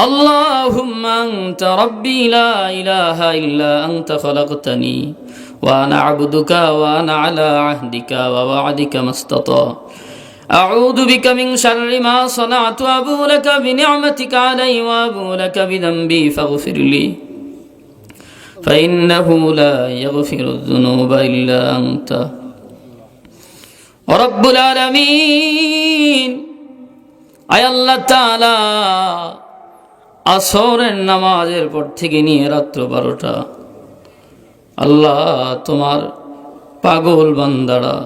Speaker 1: اللهم أنت ربي لا إله إلا أنت خلقتني وأنا عبدك وأنا على عهدك ووعدك ما استطعت. أعوذ بك من شر ما صنعت وأبو لك بنعمتك علي وأبو لك بذنبي فاغفر لي فإنه لا يغفر الذنوب إلا أنت رب العالمين. আয় আল্লাহ তাআলা, আসরের নামাজের পর থেকে নিয়ে রাত্র 12টা আল্লাহ তোমার পাগল বান্দারা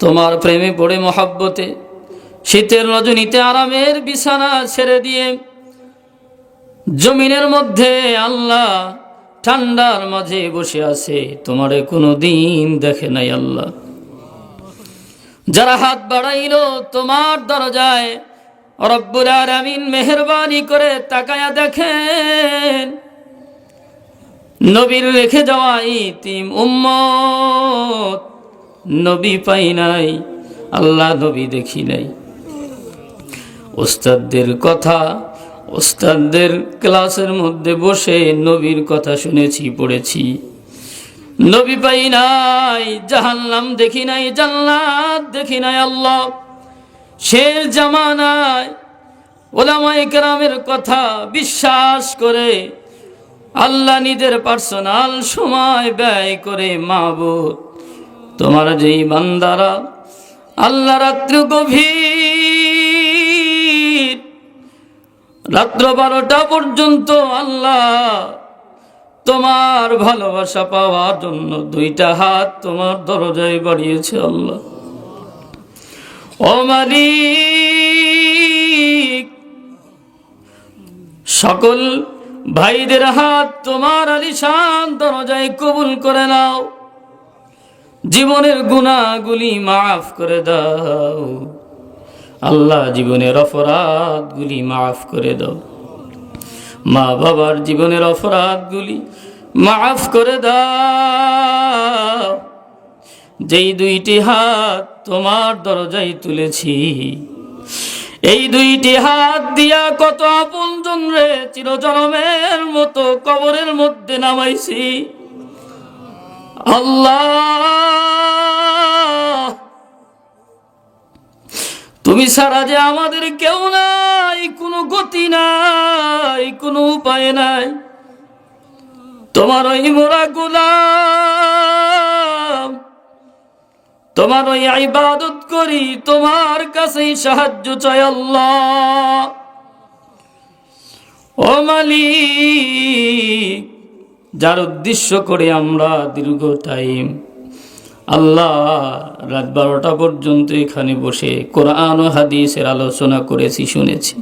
Speaker 1: তোমার প্রেমে পড়ে মহব্বতে শীতের রজনীতে আরামের বিছানা ছেড়ে দিয়ে জমিনের মধ্যে আল্লাহ ঠান্ডার মাঝে বসে আছে, তোমারে কোনো দিন দেখে নাই আল্লাহ। যারা হাত বাড়াইল তোমার দরজায়, রব্বুল আলামিন মেহেরবানি করে তাকায়া দেখেন নবীর রেখে যাওয়া ইতিম উম্মত, নবী পাই নাই, আল্লাহ নবী দেখি নাই। ওস্তাদদের কথা, ওস্তাদদের ক্লাসের মধ্যে বসে নবীর কথা শুনেছি, পড়েছি, নবী পাই নাই, জাহান্নাম দেখি নাই, জান্নাত দেখি নাই। আল্লাহ শেষ জামানায় ওলামায়ে কেরামের কথা বিশ্বাস করে আল্লাহ নিজের পার্সোনাল সময় ব্যয় করে মাবুদ তোমার যেই বান্দারা আল্লাহ রাত্রি গভীর, রাত্র 12টা পর্যন্ত আল্লাহ তোমার ভালোবাসা পাওয়ার জন্য 2টা হাত তোমার দরজায় বাড়িয়েছে। আল্লাহ ও মালিক, সকল ভাইদের হাত তোমার আলিশান দরজায় কবুল করে নাও, জীবনের গুনাহগুলি মাফ করে দাও আল্লাহ, জীবনের অপরাধগুলি মাফ করে দাও, মা বাবার জীবনের অপরাধগুলি মাফ করে দাও। যেই 2টি হাত তোমার দরজায় তুলেছি, এই 2টি হাত দিয়া কত আপনজন রে চিরজনমের মতো কবরের মধ্যে নামাইছি। আল্লাহ তুমি ছাড়া যে আমাদের কেউ নাই, কোনো গতি নাই, কোনো উপায় নাই। তোমার ওই মোরা গোলাম, তোমার ওই ইবাদত করি, তোমার কাছেই সাহায্য চাই। আল্লাহ ও মালিক, যার উদ্দেশ্য করে আমরা দীর্ঘ টাইম আল্লাহ রাত 12টা পর্যন্ত এখানে বসে কোরআন ও হাদিসের আলোচনা করেছি, শুনেছি,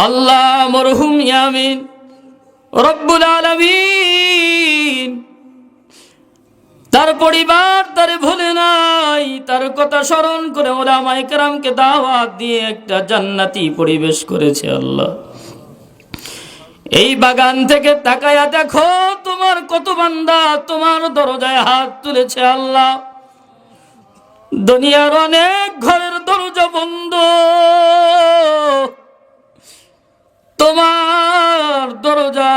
Speaker 1: আল্লাহ মরহুম ইয়ামিন রব্বুল আলামিন তার পরিবার তারে ভুলে নাই, তার কথা স্মরণ করে ওলামায়ে কেরামকে দাওয়াত দিয়ে একটা জান্নাতি পরিবেশ করেছে। আল্লাহ এই বাগান থেকে তাকায়া দেখো তোমার কত বান্দা তোমার দরজায় হাত তুলেছে। আল্লাহ দুনিয়ার অনেক ঘরের দরজা বন্ধ, তোমার দরজা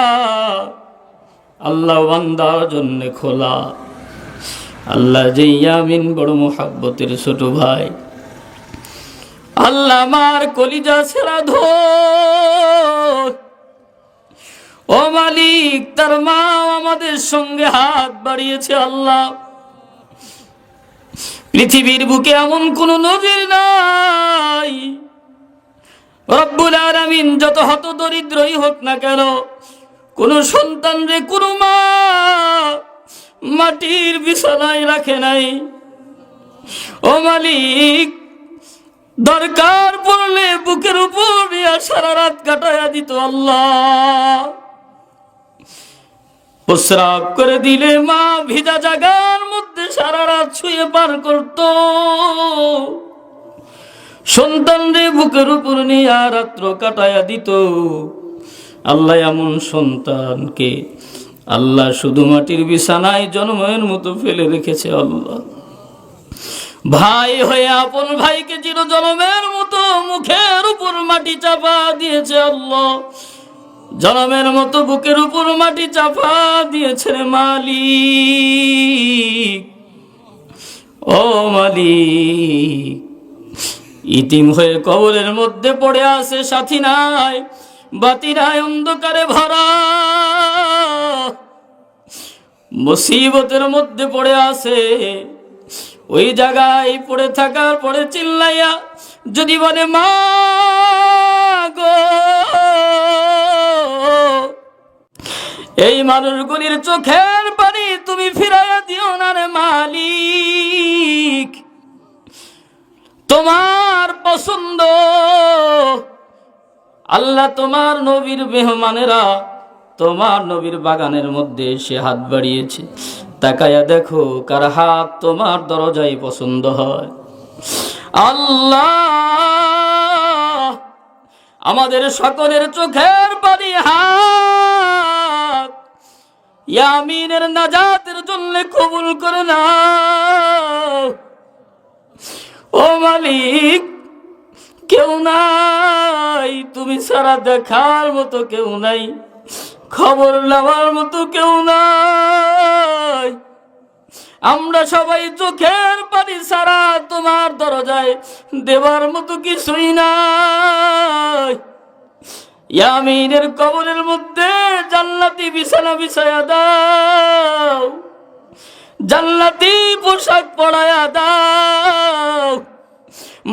Speaker 1: আল্লাহ বান্দার জন্য খোলা। আল্লাহ যে ইয়ামিন বড় মোহাব্বতের ছোট ভাই, আল্লাহ আমার কলিজা ছেড়া ধর, ও মালিক তার মা আমাদের সঙ্গে হাত বাড়িয়েছে। আল্লাহ পৃথিবীর বুকে এমন কোন নজির নাই, রব্বুল আলামিন যত হত দরিদ্রই হোক না কেন, কোন সন্তান রে কোন মা মাটির বিছানায় রাখে নাই। ও মালিক দরকার পড়লে বুকের উপর সারা রাত কাটায়া দিত। আল্লাহ প্রস্রাব করে দিলে মা ভিজা জায়গার মধ্যে সারা রাত শুয়ে পার করত, সন্তান রে বুকের উপর নিয়ে রাত্র কাটায়া দিত। আল্লাহ এমন সন্তানকে আল্লাহ শুধু মাটির বিছানায় জন্মের মতো ফেলে রেখেছে। আল্লাহ ভাই হয়ে আপন ভাইকে চির জন্মের মতো মুখের উপর মাটি চাপা দিয়েছে। আল্লাহ জন্মের মতো বুকের উপর মাটি চাপা দিয়েছে রে মালিক। ও মালিক ইতিম হয়ে কবরের মধ্যে পড়ে আছে, সাথী নাই বাতি নাই, অন্ধকারে ভরা মুসিবতের মধ্যে পড়ে আছে। ওই জায়গায় পড়ে থাকার পরে চিল্লাইয়া যদি বলে মা গো, এই মানুষগুলির চোখের পানি তুমি ফিরাইয়া দিও না রে মালিক, তোমার পছন্দ। আল্লাহ তোমার নবীর মেহমানেরা তোমার নবীর বাগানের মধ্যে এসে হাত বাড়িয়েছে, তাকায়া দেখো কার হাত তোমার দরজায় পছন্দ হয়। আল্লাহ আমাদের সকলের চোখের পানি হাত ইয়ামিনের নাজাতের জন্য কবুল করে নাও। ও মালিক, কেউ নাই তুমি ছাড়া দেখার মতো কেউ নাই, খবর নেওয়ার মতো কেউ নাই। আমরা সবাই চোখের পানি ছাড়া তোমার দরজায় দেবার মতো কিছুই নাই। ইয়ামিনের কবরের মধ্যে জান্নাতি বিছানা বিছায়া দাও, জান্নাতি পোশাক পরায়া দাও।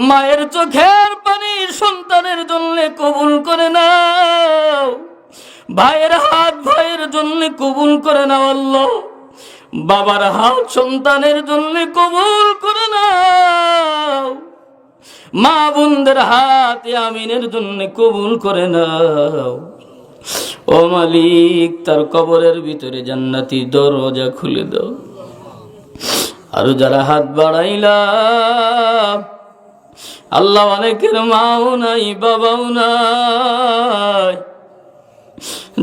Speaker 1: মায়ের চোখের পানি সন্তানের জন্য কবুল করে নাও, ভাইয়ের হাত ভাইয়ের জন্য কবুল করে নাও। আল্লাহ বাবার হাত সন্তানের জন্য কবুল করে নাও, মা বোনদের হাত ইয়ামিনের জন্য কবুল করে নাও। ও মালিক, তার কবরের ভিতরে জান্নাতি দরজা খুলে দাও। আর যারা হাত বাড়াইলাম আল্লাহ, অনেকের মাও নাই বাবাও নাই,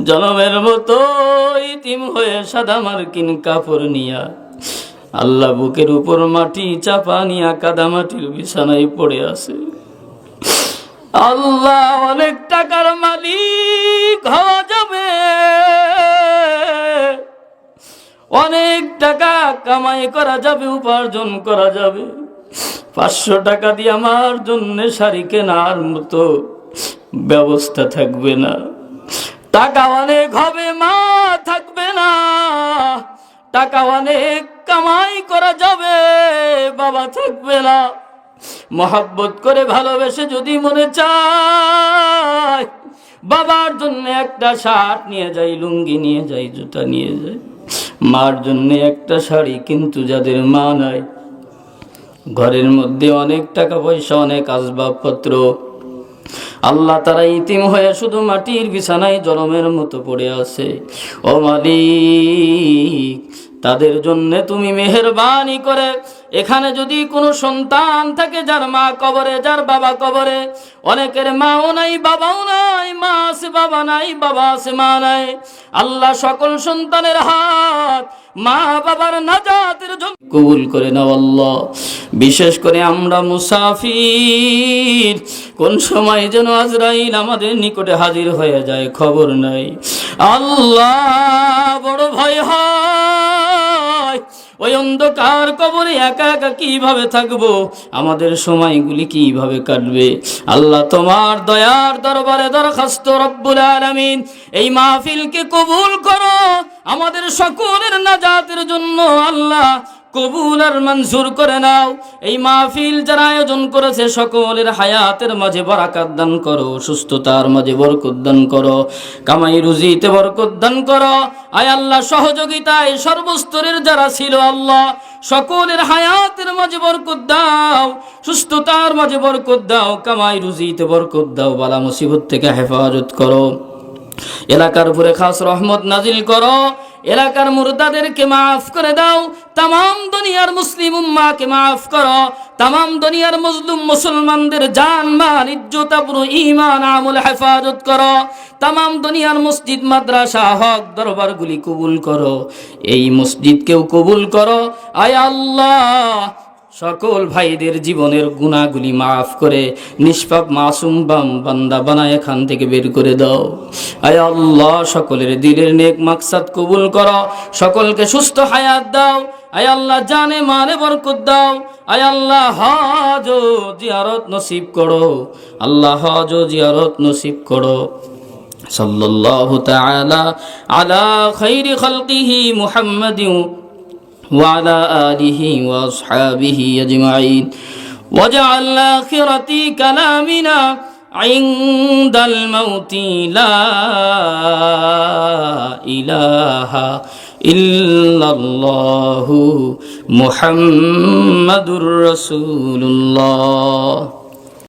Speaker 1: জনমের মতো ইতিম হয়ে সাদা মার্কিন কাপড় নিয়া আল্লাহ বুকের উপর মাটি চাপা নিয়া কাদা মাটির বিছানায় পড়ে আছে। আল্লাহ অনেক টাকার মালিক হওয়া যাবে, অনেক টাকা কামাই করা যাবে, উপার্জন করা যাবে। 500 টাকা দিয়ে আমার জন্য শাড়ি কেনার মতো ব্যবস্থা থাকবে না। টাকা অনেক হবে, মা থাকবে না। টাকা অনেক কামাই করা যাবে, বাবা থাকবে না। মহব্বত করে ভালোবেসে যদি মনে চায় বাবার জন্য একটা শার্ট নিয়ে যাই, লুঙ্গি নিয়ে যাই, জুতা নিয়ে যাই। মার জন্য একটা শাড়ি, কিন্তু যাদের মা নাই, ঘরের মধ্যে অনেক টাকা পয়সা, অনেক আসবাবপত্র, আল্লাহ তারা ইতিম হয়ে শুধু মাটির বিছানায় জনমের মতো পড়ে আছে। ও মালিক, তাদের জন্য তুমি মেহেরবানি করে এখানে যদি কোনো সন্তান থাকে যার মা কবরে, যার বাবা কবরে, অনেকের মাও নাই বাবাও নাই, মা আছে বাবা নাই, বাবা আছে মা নাই। আল্লাহ সকল সন্তানের হাত মা বাবার নাজাতের জন্য কবুল করে নাও। আল্লাহ বিশেষ করে আমরা মুসাফির, কোন সময় যেন আজরাইল আমাদের নিকটে হাজির হয়ে যায় খবর নাই। আল্লাহ বড় ভয় হয়, ওই অন্ধকার কবরে একা একা কিভাবে থাকবো, আমাদের সময়গুলি কিভাবে কাটবে। আল্লাহ তোমার দয়ার দরবারে দরখাস্ত রব্বুল আলামিন, এই মাহফিলকে কবুল করো আমাদের সকলের নাজাতের জন্য। আল্লাহ কবুল আর মঞ্জুর করে নাও। এই মাহফিল যারা আয়োজন করেছে সকলের হায়াতের মাঝে বরকত দান করো, সুস্থতার মাঝে বরকত দান করো, কামাই রুজিতে বরকত দান করো। আয় আল্লাহ সহযোগিতায় সর্বস্তরের যারা ছিল আল্লাহ সকলের হায়াতের মাঝে বরকত দাও, সুস্থতার মাঝে বরকত দাও, কামাই রুজিতে বরকত দাও, বালা মুসিবত থেকে হেফাজত করো। এলাকার উপরে খাস রহমত নাজিল করো, এলাকার মুরতাদেরকে মাফ করে দাও, তামাম দুনিয়ার মুসলিম উম্মাহকে মাফ করো, তামাম দুনিয়ার মজলুম মুসলমানদের জান মাল ইজ্জত আবরু ঈমান আমল হেফাজত করো, তামাম দুনিয়ার মসজিদ মাদ্রাসা হক দরবারগুলি কবুল করো, এই মসজিদকেও কবুল করো। আয় আল্লাহ সকল ভাইদের জীবনের গুনাহগুলি মাফ করে নিষ্পাপ মাসুম বান্দা বানায় এখান থেকে বের করে দাও। আয় আল্লাহ সকলের দিলের নেক মাকসাদ কবুল করো, সকলকে সুস্থ হায়াত দাও। আয় আল্লাহ জানে মালে বরকত দাও। আয় আল্লাহ হজ ও জিয়ারত নসিব করো, আল্লাহ হজ ও জিয়ারত নসিব করো। সাল্লাল্লাহু তাআলা আলা খাইরি খালকিহি মুহাম্মাদিন وعلى آله وأصحابه أجمعين وجعل آخرة كلامنا عند الموت لا إله إلا الله محمد رسول الله.